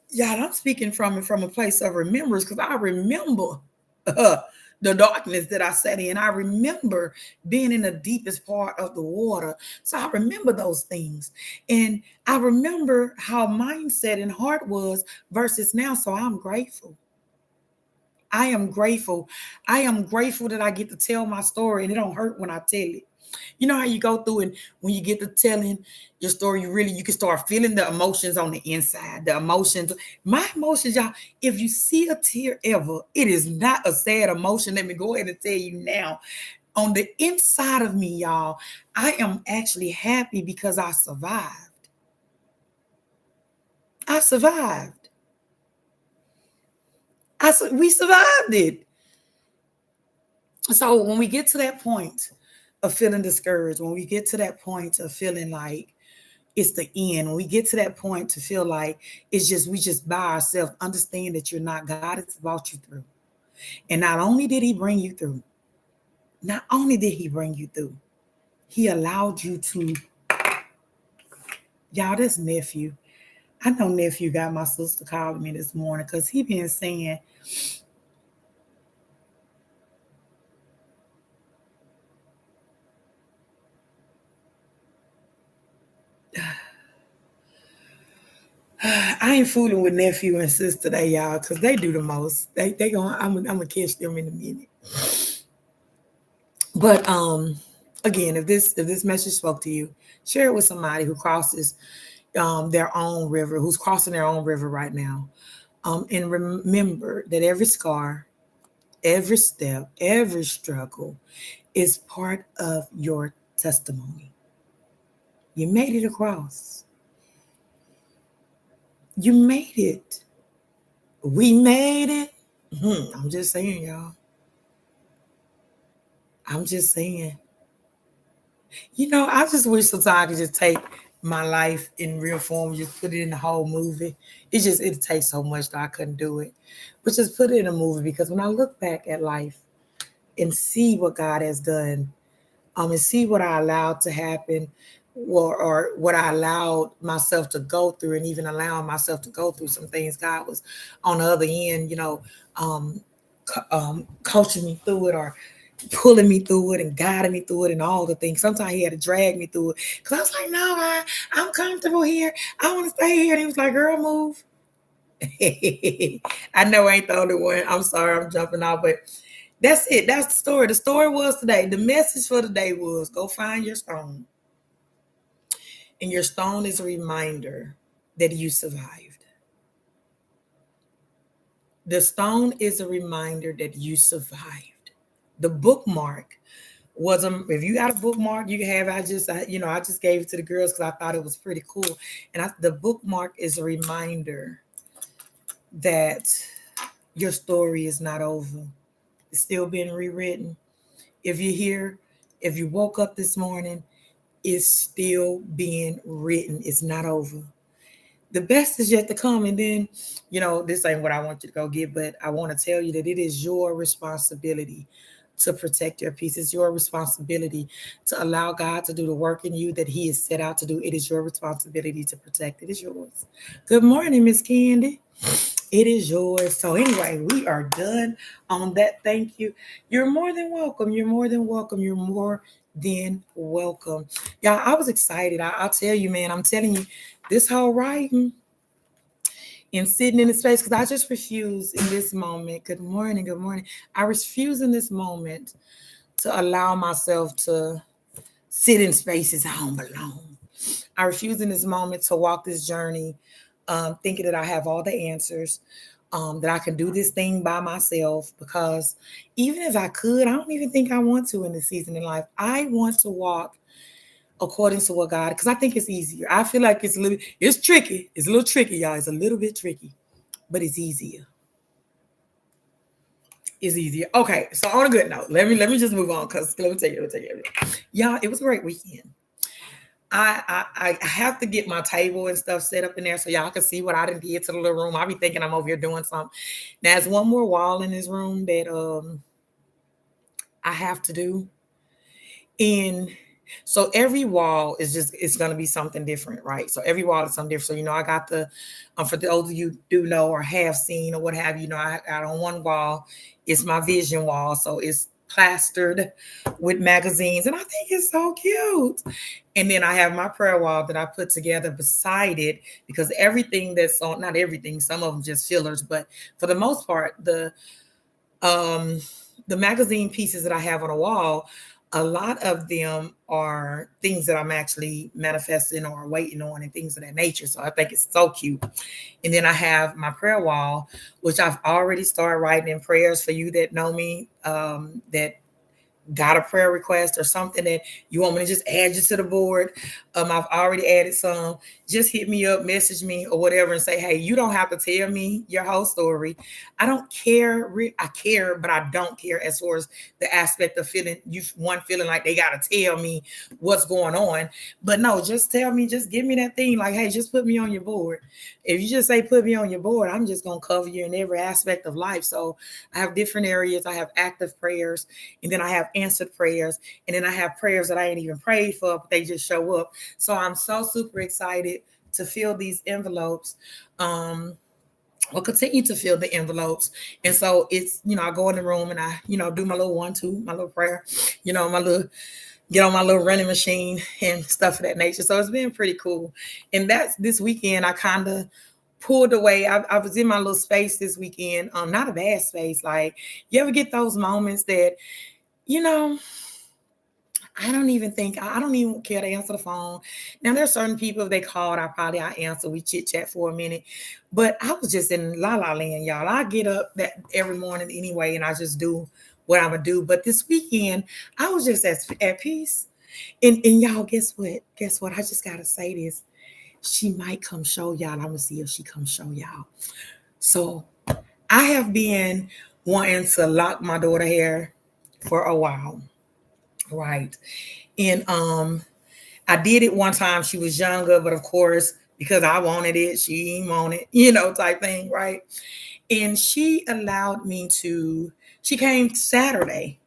yeah, I'm speaking from a place of remembrance because I remember uh, the darkness that I sat in. I remember being in the deepest part of the water. So I remember those things. And I remember how mindset and heart was versus now. So I'm grateful. I am grateful. I am grateful that I get to tell my story and it don't hurt when I tell it. You know how you go through and when you get to telling your story, you can start feeling the emotions on the inside. The emotions, my emotions, y'all. If you see a tear ever, it is not a sad emotion. Let me go ahead and tell you now. On the inside of me, y'all, I am actually happy because I survived. I survived. We survived it. So when we get to that point of feeling discouraged, when we get to that point of feeling like it's the end, when we get to that point to feel like it's just we just by ourselves, understand that you're not. God has brought you through. And not only did he bring you through, not only did he bring you through, he allowed you to, y'all, this nephew. I know nephew got my sister calling me this morning because he been saying, I ain't fooling with nephew and sister today, y'all, because they do the most. They going I'm gonna catch them in a minute. But again, if this message spoke to you, share it with somebody who crosses their own river, who's crossing their own river right now. And remember that every scar, every step, every struggle is part of your testimony. You made it across. You made it. We made it. I'm just saying, y'all. I'm just saying. I just wish sometimes I could just take my life in real form, just put it in the whole movie. It takes so much that I couldn't do it. But just put it in a movie because when I look back at life and see what God has done, and see what I allowed to happen, or what I allowed myself to go through, and even allowing myself to go through some things, God was on the other end, um, coaching me through it, or pulling me through it and guiding me through it and all the things. Sometimes he had to drag me through it because I was like, no, I'm comfortable here. I want to stay here. And he was like, girl, move. I know I ain't the only one. I'm sorry, I'm jumping off, but that's it. That's the story. The story was today. The message for today was go find your stone. And your stone is a reminder that you survived. The stone is a reminder that you survived. The bookmark was if you got a bookmark, you can have. I just gave it to the girls because I thought it was pretty cool. And the bookmark is a reminder that your story is not over. It's still being rewritten. If you're here, if you woke up this morning, it's still being written. It's not over. The best is yet to come. And then, this ain't what I want you to go get, but I want to tell you that it is your responsibility to protect your peace. It's your responsibility to allow God to do the work in you that He is set out to do. It is your responsibility to protect it. It's yours. Good morning, Miss Candy. It is yours. So anyway, we are done on that. Thank you. You're more than welcome. You're more than welcome. You're more than welcome. Yeah, I was excited. I'll tell you, man. I'm telling you, this whole writing and sitting in the space, because I just refuse in this moment. Good morning. Good morning. I refuse in this moment to allow myself to sit in spaces I don't belong. I refuse in this moment to walk this journey thinking that I have all the answers, that I can do this thing by myself. Because even if I could, I don't even think I want to in this season in life. I want to walk according to what God, because I think it's easier. I feel like it's tricky. It's a little tricky, y'all. It's a little bit tricky, but it's easier. It's easier. Okay, so on a good note, let me just move on, because let me tell you. Y'all, it was a great weekend. I have to get my table and stuff set up in there so y'all can see what I didn't get to the little room. I be thinking I'm over here doing something. Now, there's one more wall in this room that I have to do. And so every wall is just, it's gonna be something different, right? So every wall is something different. So I got the for those of you do know or have seen or what have you, I got on one wall, it's my vision wall. So it's plastered with magazines, and I think it's so cute. And then I have my prayer wall that I put together beside it, because everything that's on, not everything, some of them just fillers, but for the most part, um the magazine pieces that I have on a wall, a lot of them are things that I'm actually manifesting or waiting on and things of that nature. So I think it's so cute. And then I have my prayer wall, which I've already started writing in prayers for you that know me, that got a prayer request or something that you want me to just add you to the board. I've already added some. Just hit me up, message me or whatever, and say, hey, you don't have to tell me your whole story. I don't care. I care, but I don't care as far as the aspect of feeling feeling like they gotta tell me what's going on. But no, just tell me, just give me that thing. Like, hey, just put me on your board. If you just say put me on your board, I'm just gonna cover you in every aspect of life. So I have different areas. I have active prayers, and then I have answered prayers, and then I have prayers that I ain't even prayed for, but they just show up. So I'm so super excited to fill these envelopes. Will continue to fill the envelopes. And so it's, I go in the room and I, do my little 1, 2, my little prayer, my little, get on my little running machine and stuff of that nature. So it's been pretty cool. And that's this weekend, I kind of pulled away. I was in my little space this weekend. Not a bad space. Like, you ever get those moments that, I don't even care to answer the phone. Now there's certain people, if they called, I answer. We chit chat for a minute, but I was just in la la land, y'all. I get up that every morning anyway, and I just do what I'm gonna do. But this weekend, I was just at peace. And y'all, guess what? Guess what? I just gotta say this. She might come show y'all. I'm gonna see if she comes show y'all. So I have been wanting to lock my daughter hair for a while. Right. And I did it one time. She was younger, but of course, because I wanted it, she didn't want it, type thing, right? And she allowed me to, she came Saturday.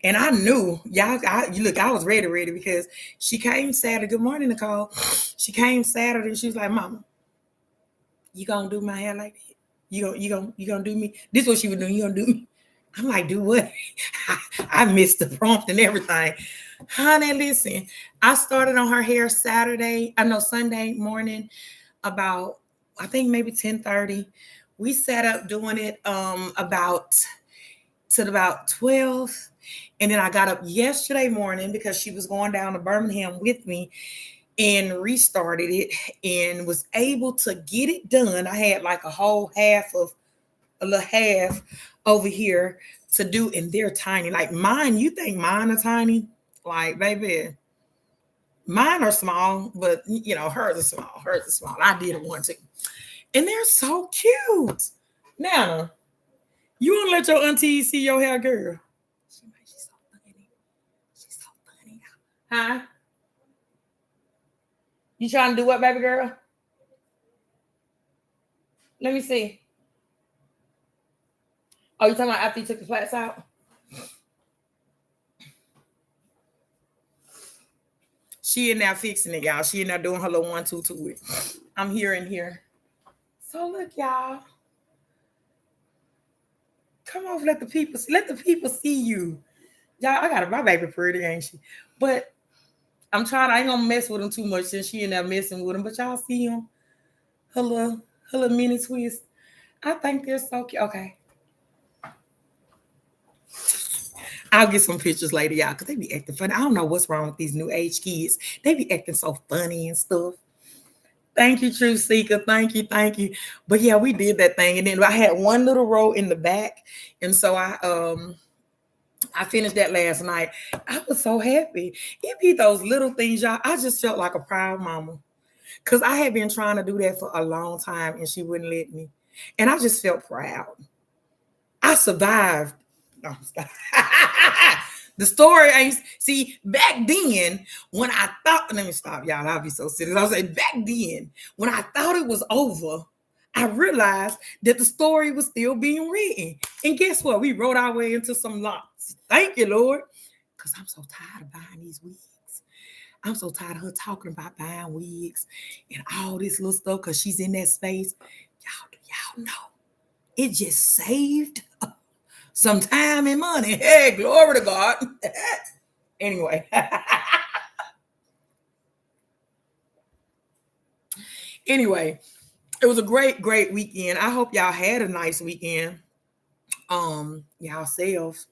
And I knew, y'all, I was ready, because she came Saturday. Good morning, Nicole. She came Saturday and she was like, Mama, you gonna do my hair like that? You gonna do me? This is what she would do. You gonna do me? I'm like, do what? I missed the prompt and everything. Honey, listen, I started on her hair Sunday morning, about, I think maybe 10:30. We sat up doing it about 12. And then I got up yesterday morning because she was going down to Birmingham with me, and restarted it and was able to get it done. I had like a little half over here to do, and they're tiny. Like mine, you think mine are tiny? Like, baby, mine are small, but hers are small. Hers are small. I did it one too. And they're so cute. Nana, you want to let your auntie see your hair, girl? She's so funny. She's so funny. Huh? You trying to do what, baby girl? Let me see. Oh, you talking about after you took the plaits out? She in there fixing it, y'all. She in there doing her little 1, 2 to it. I'm here and here. So look, y'all. Come on, let the people see you. Y'all, I got my baby pretty, ain't she? But I ain't gonna mess with him too much since she in there messing with him. But y'all see him, her little mini twist. I think they're so cute. Okay. I'll get some pictures later, y'all, because they be acting funny. I don't know what's wrong with these new age kids. They be acting so funny and stuff. Thank you, Truth Seeker. Thank you, thank you. But yeah, we did that thing. And then I had one little row in the back. And so I finished that last night. I was so happy. It be those little things, y'all. I just felt like a proud mama. Because I had been trying to do that for a long time and she wouldn't let me. And I just felt proud. I survived. No, stop. The story ain't see back then when I thought. Let me stop, y'all. I'll be so serious. I was like, back then when I thought it was over, I realized that the story was still being written. And guess what? We wrote our way into some lots. Thank you, Lord. Because I'm so tired of buying these wigs. I'm so tired of her talking about buying wigs and all this little stuff because she's in that space. Y'all know. It just saved some time and money. Hey, glory to God. Anyway. Anyway, it was a great weekend. I hope y'all had a nice weekend. Y'all selves.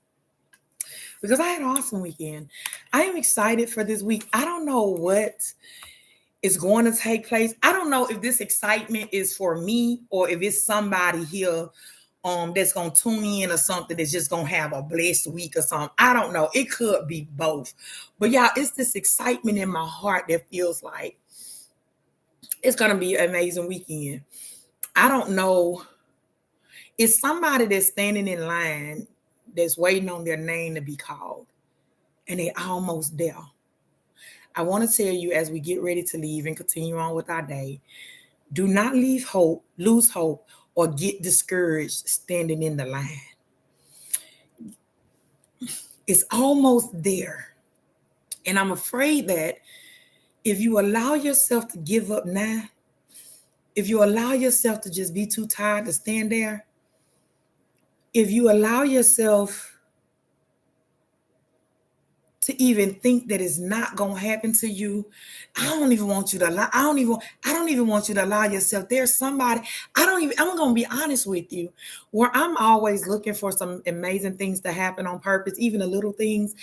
Because I had an awesome weekend. I am excited for this week. I don't know what is going to take place. I don't know if this excitement is for me or if it's somebody here that's gonna tune in or something that's just gonna have a blessed week or something. I don't know. It could be both. But y'all, it's this excitement in my heart that feels like it's gonna be an amazing weekend. I don't know. It's somebody that's standing in line that's waiting on their name to be called. And they almost there. I want to tell you as we get ready to leave and continue on with our day, do not lose hope, or get discouraged standing in the line. It's almost there. And I'm afraid that if you allow yourself to give up now, if you allow yourself to just be too tired to stand there, if you allow yourself to even think that it's not gonna happen to you, I don't even want you to allow. I don't even want you to allow yourself. There's somebody. I'm gonna be honest with you. Where I'm always looking for some amazing things to happen on purpose, even the little things.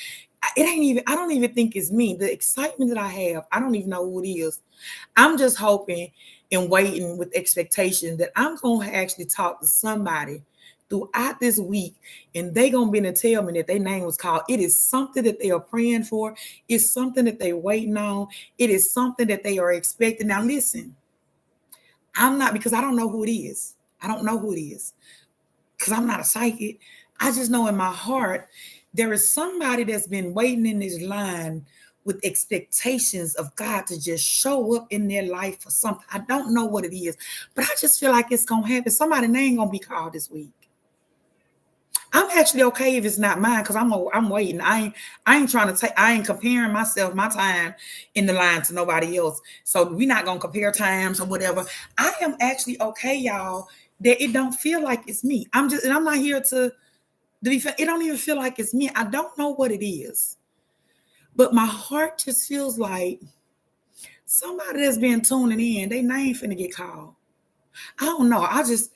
I don't even think it's me. The excitement that I have, I don't even know who it is. I'm just hoping and waiting with expectation that I'm gonna actually talk to somebody throughout this week, and they gonna be able to tell me that their name was called. It is something that they are praying for. It's something that they're waiting on. It is something that they are expecting. Now listen, I'm not, because I don't know who it is. I don't know who it is because I'm not a psychic. I just know in my heart there is somebody that's been waiting in this line with expectations of God to just show up in their life for something. I don't know what it is, but I just feel like it's gonna happen. Somebody's name gonna be called this week. I'm actually okay if it's not mine because I'm waiting. I ain't trying to take. I ain't comparing my time in the line to nobody else. So we're not gonna compare times or whatever. I am actually okay, y'all, that it don't feel like it's me. I'm not here to be. It don't even feel like it's me. I don't know what it is, but my heart just feels like somebody that's been tuning in. They name finna get called. I don't know. I just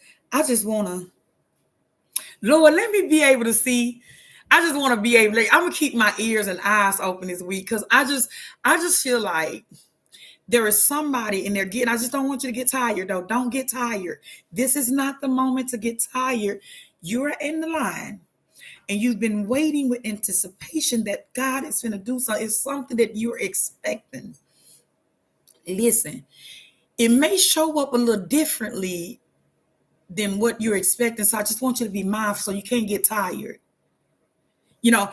wanna. Lord, let me be able to see. I just want to be able to, I'm going to keep my ears and eyes open this week because I just feel like there is somebody in there getting, I just don't want you to get tired though. Don't get tired. This is not the moment to get tired. You're in the line and you've been waiting with anticipation that God is going to do something. It's something that you're expecting. Listen, it may show up a little differently than what you're expecting. So I just want you to be mindful so you can't get tired. I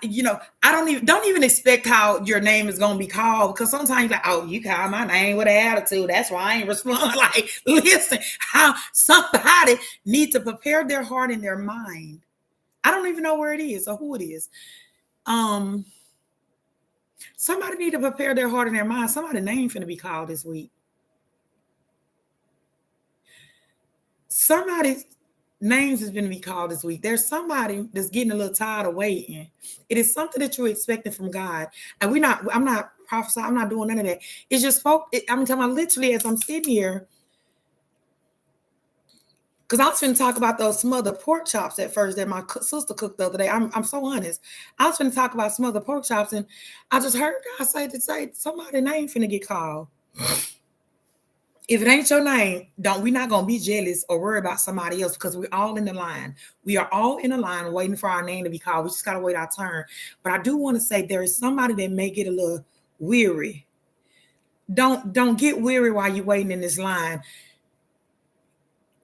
don't even expect how your name is gonna be called because sometimes like, oh, you call my name with an attitude. That's why I ain't respond. Like, listen, how somebody needs to prepare their heart and their mind. I don't even know where it is or who it is. Somebody need to prepare their heart and their mind. Somebody's name finna be called this week. Somebody's names is going to be called this week. There's somebody that's getting a little tired of waiting. It is something that you're expecting from God. And I'm not prophesying, I'm not doing none of that. It's just I'm talking about literally as I'm sitting here, because I was going to talk about those smothered pork chops at first that my sister cooked the other day. I'm so honest. I was going to talk about smothered pork chops, and I just heard God say somebody's name finna get called. If it ain't your name, we're not gonna be jealous or worry about somebody else, because we're all in the line. We are all in the line waiting for our name to be called. We just gotta wait our turn. But I do want to say there is somebody that may get a little weary. Don't get weary while you're waiting in this line.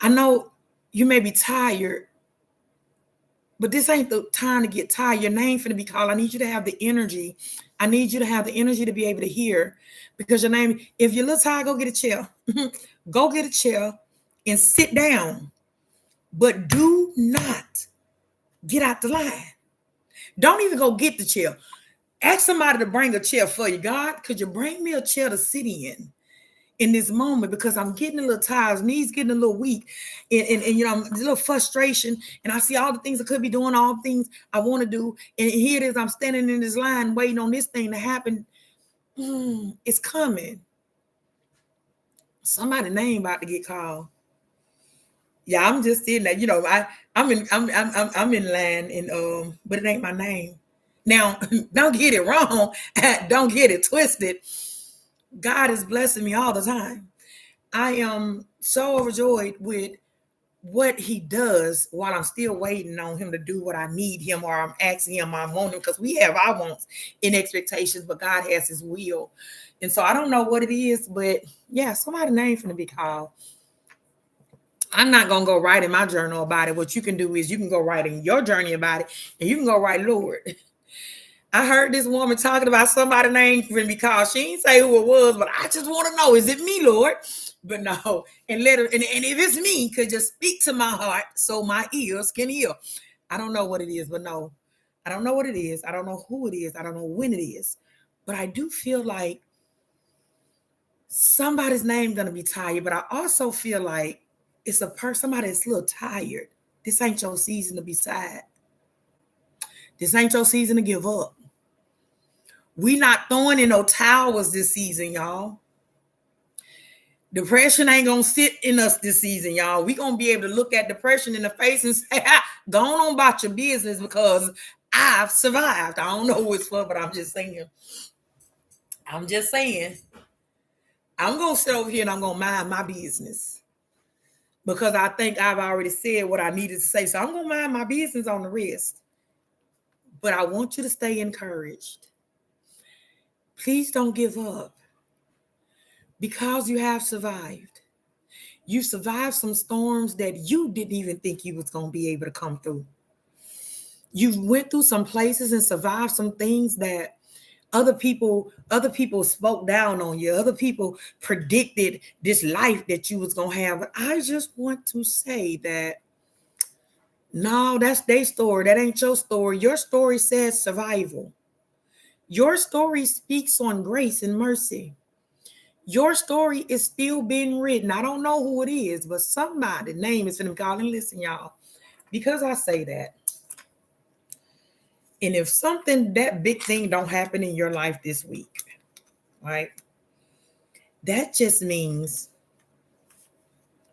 I know you may be tired, but this ain't the time to get tired. Your name finna be called. I need you to have the energy. I need you to have the energy to be able to hear, because your name, if you're a little tired, go get a chair. Go get a chair and sit down. But do not get out the line. Don't even go get the chair. Ask somebody to bring a chair for you. God, could you bring me a chair to sit in this moment, because I'm getting a little tired, knees getting a little weak, and you know, a little frustration, and I see all the things I could be doing, all the things I want to do, and here it is, I'm standing in this line waiting on this thing to happen. It's coming. Somebody's name about to get called. Yeah, I'm just sitting there, you know, I'm in line, and but it ain't my name. Now, don't get it wrong, don't get it twisted. God is blessing me all the time. I am so overjoyed with what he does while I'm still waiting on him to do what I need him, or I'm asking him, I want him, because we have our wants and expectations, but God has his will. And so I don't know what it is, but yeah, somebody's name finna be called. I'm not going to go write in my journal about it. What you can do is you can go write in your journey about it, and you can go write, Lord, I heard this woman talking about somebody's name finna be called. She didn't say who it was, but I just want to know, is it me, Lord? But no, and let her, and if it's me, could just speak to my heart so my ears can hear. I don't know what it is, but no, I don't know what it is. I don't know who it is. I don't know when it is, but I do feel like somebody's name gonna be tired. But I also feel like it's a person, somebody that's a little tired. This ain't your season to be sad. This ain't your season to give up. We not throwing in no towels this season, y'all. Depression ain't gonna sit in us this season, y'all. We gonna be able to look at depression in the face and say, go on about your business, because I've survived. I don't know who it's for, but I'm just saying. I'm just saying. I'm gonna sit over here and I'm gonna mind my business, because I think I've already said what I needed to say. So I'm gonna mind my business on the rest. But I want you to stay encouraged. Please don't give up, because you have survived. You survived some storms that you didn't even think you was going to be able to come through. You went through some places and survived some things that other people spoke down on you. Other people predicted this life that you was going to have. But I just want to say that, no, that's their story. That ain't your story. Your story says survival. Your story speaks on grace and mercy. Your story is still being written. I don't know who it is, but somebody's name is going to be called. And listen, y'all, because I say that, and if something, that big thing don't happen in your life this week, right? That just means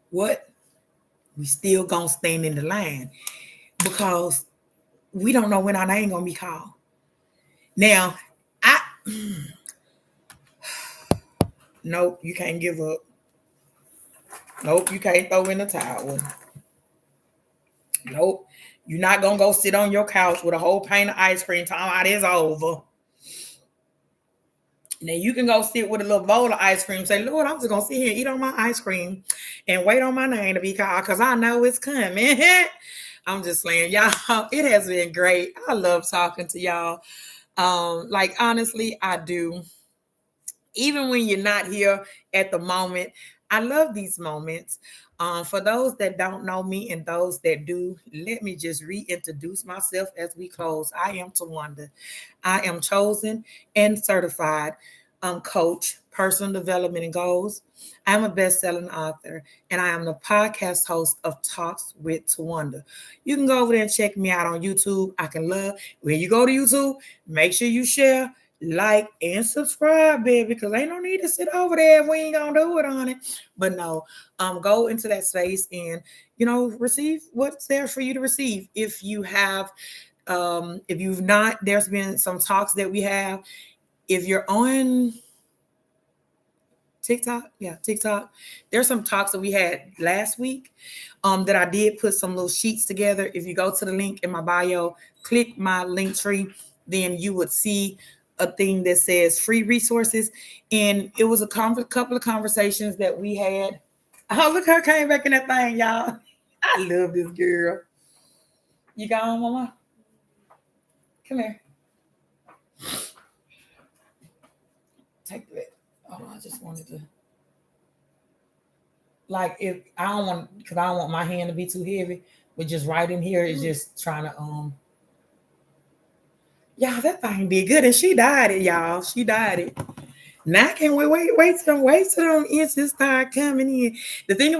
what? We still going to stand in the line, because we don't know when our name going to be called. Now, nope, you can't give up. Nope, you can't throw in the towel. Nope, you're not going to go sit on your couch with a whole pan of ice cream talking about it's over. Now you can go sit with a little bowl of ice cream, say, Lord, I'm just going to sit here and eat on my ice cream and wait on my name to be called, because I know it's coming. I'm just saying, y'all, it has been great. I love talking to y'all. Like, honestly, I do. Even when you're not here at the moment, I love these moments. For those that don't know me and those that do, let me just reintroduce myself as we close. I am Tawanda. I am chosen and certified coach, personal development and goals. I'm a best-selling author, and I am the podcast host of Talks with Tawanda. You can go over there and check me out on YouTube. I can love when you go to YouTube. Make sure you share, like, and subscribe, baby, because ain't no need to sit over there if we ain't gonna do it on it. But no, go into that space and receive what's there for you to receive. If you've not, there's been some talks that we have. If you're on TikTok, yeah, TikTok. There's some talks that we had last week that I did put some little sheets together. If you go to the link in my bio, click my link tree, then you would see a thing that says free resources. And it was a couple of conversations that we had. Oh, look, her came back in that thing, y'all. I love this girl. You got on, mama? Come here. Take that. Oh, I just wanted to. Like if I don't want, because I don't want my hand to be too heavy, but just right in here is just trying to yeah, that thing did good, and she died it, y'all. She died it. Now I can't wait till them inches start coming in. The thing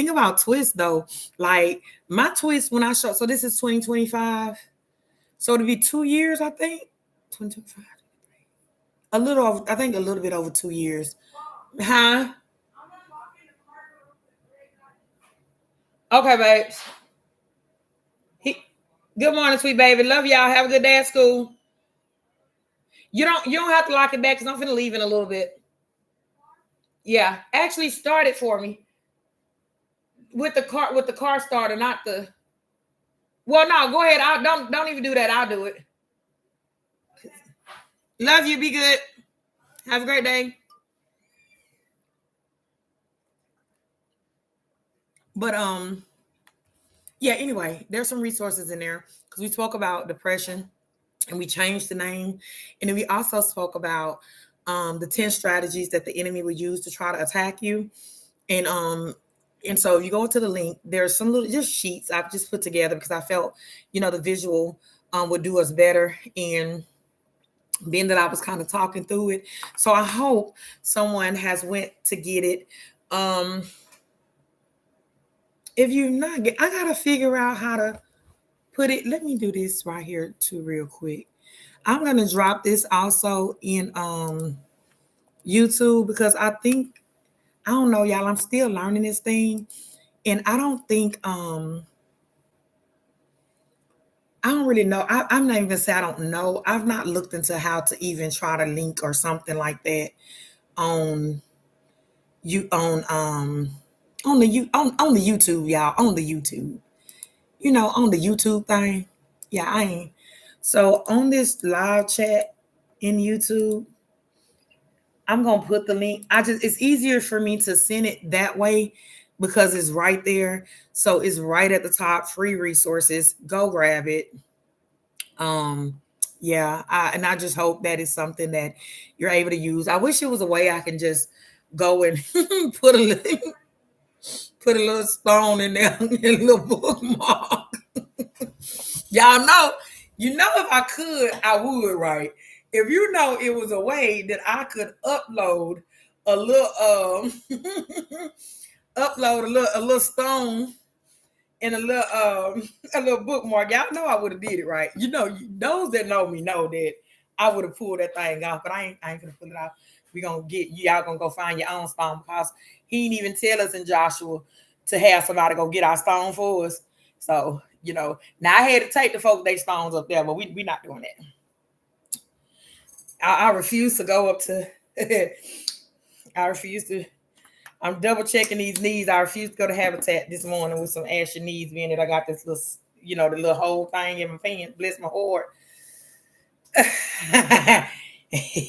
about twist though, like my twist when I show, so this is 2025, so it'll be 2 years, I think. 2025. A little over, I think a little bit over 2 years. Huh? Okay, babes. He, good morning, sweet baby. Love y'all. Have a good day at school. You don't have to lock it back because I'm finna leave in a little bit. Yeah, actually start it for me with the car starter, not the. Well, no, go ahead. I don't even do that. I'll do it. Love you. Be good. Have a great day. But yeah. Anyway, there's some resources in there because we spoke about depression and we changed the name, and then we also spoke about the 10 strategies that the enemy would use to try to attack you. And so if you go into the link, there's some little just sheets I've just put together because I felt, the visual would do us better. And being that I was kind of talking through it. So I hope someone has went to get it. Um, if you not get, I gotta figure out how to put it. Let me do this right here too real quick. I'm gonna drop this also in YouTube because I don't know, y'all. I'm still learning this thing. And I don't really know. I'm not even gonna say I don't know. I've not looked into how to even try to link or something like that on you on the YouTube, y'all. On the YouTube. On the YouTube thing. Yeah, I ain't. So on this live chat in YouTube, I'm gonna put the link. It's easier for me to send it that way because it's right there. So it's right at the top, free resources. Go grab it. Um, yeah, and I just hope that is something that you're able to use. I wish it was a way I can just go and put a little stone in there, and a little bookmark. Y'all know, if I could, I would, right? If it was a way that I could upload a little, upload a little stone and a little bookmark, y'all know I would have did it, right? Those that know me know that I would have pulled that thing off, but I ain't gonna pull it off. We gonna get y'all gonna go find your own stone because he didn't even tell us in Joshua to have somebody go get our stone for us. So now I had to take the folks they stones up there, but we not doing that. I refuse to go up to. I refuse to. I'm double checking these knees. I refuse to go to Habitat this morning with some ashy knees being that I got this little, the little whole thing in my pants. Bless my heart.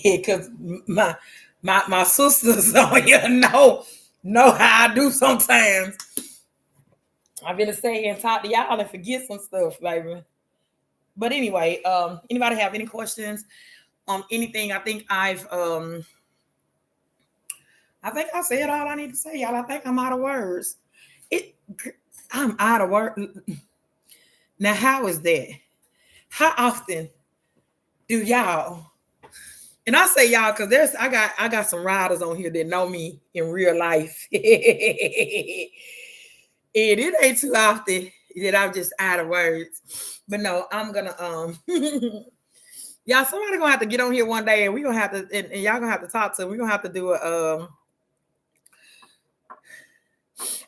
Because my sisters on here know how I do sometimes. I've been to stay here and talk to y'all and forget some stuff, baby. But anyway, anybody have any questions on anything? I think I've I think I said all I need to say, y'all. I think I'm out of words. It, I'm out of words. Now, how is that? How often do y'all? And I say y'all because I got some riders on here that know me in real life. And it ain't too often that I'm just out of words. But no, I'm gonna y'all, somebody gonna have to get on here one day and we're gonna have to and y'all gonna have to talk to them. We're gonna have to do a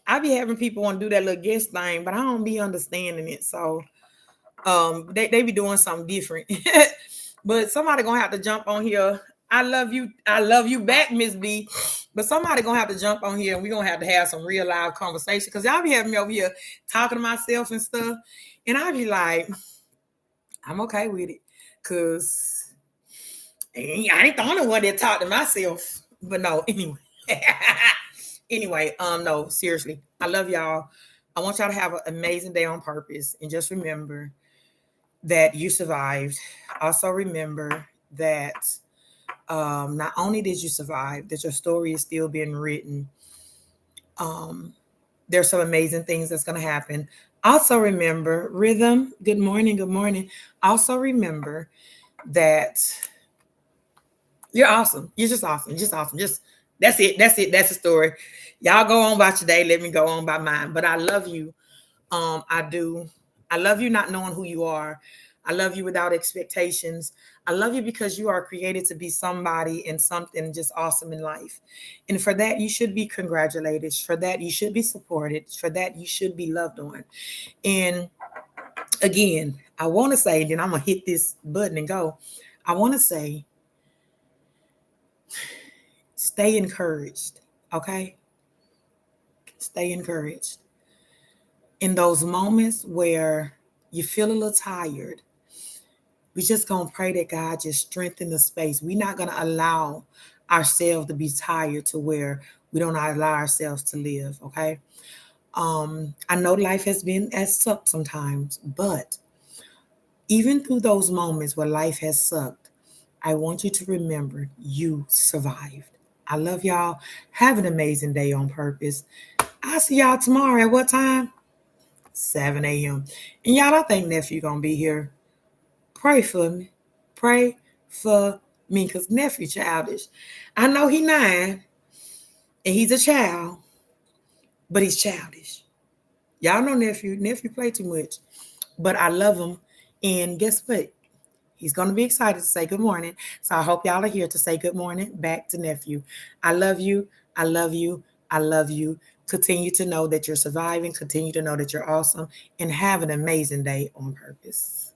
I be having people want to do that little guest thing, but I don't be understanding it. So they be doing something different. But somebody gonna have to jump on here. I love you back, Miss B. But somebody gonna have to jump on here and we're gonna have some real live conversation. Because y'all be having me over here talking to myself and stuff. And I be like, I'm okay with it. Cause I ain't the only one that talk to myself. But no, anyway. Anyway, no, seriously. I love y'all. I want y'all to have an amazing day on purpose. And just remember that you survived. Also remember that not only did you survive, that your story is still being written. There's some amazing things that's going to happen. Also remember, Rhythm, good morning, good morning. Also remember that you're awesome. You're just awesome. Just awesome. Just that's it. That's it. That's the story. Y'all go on by today. Let me go on by mine. But I love you. I do. I love you not knowing who you are. I love you without expectations. I love you because you are created to be somebody and something just awesome in life. And for that, you should be congratulated. For that, you should be supported. For that, you should be loved on. And again, I want to say, then I'm going to hit this button and go. I want to say, stay encouraged. Okay? Stay encouraged. In those moments where you feel a little tired, we just gonna pray that God just strengthen the space. We're not gonna allow ourselves to be tired to where we don't allow ourselves to live. Okay. I know life has been as sucked sometimes, but even through those moments where life has sucked, I want you to remember you survived. I love y'all. Have an amazing day on purpose. I'll see y'all tomorrow at what time? 7 a.m. And y'all, I think nephew gonna be here. Pray for me. Pray for me, because nephew childish. I know he 9 and he's a child, but he's childish. Y'all know nephew. Nephew play too much. But I love him. And guess what? He's going to be excited to say good morning. So I hope y'all are here to say good morning back to nephew. I love you. I love you. I love you. Continue to know that you're surviving. Continue to know that you're awesome. And have an amazing day on purpose.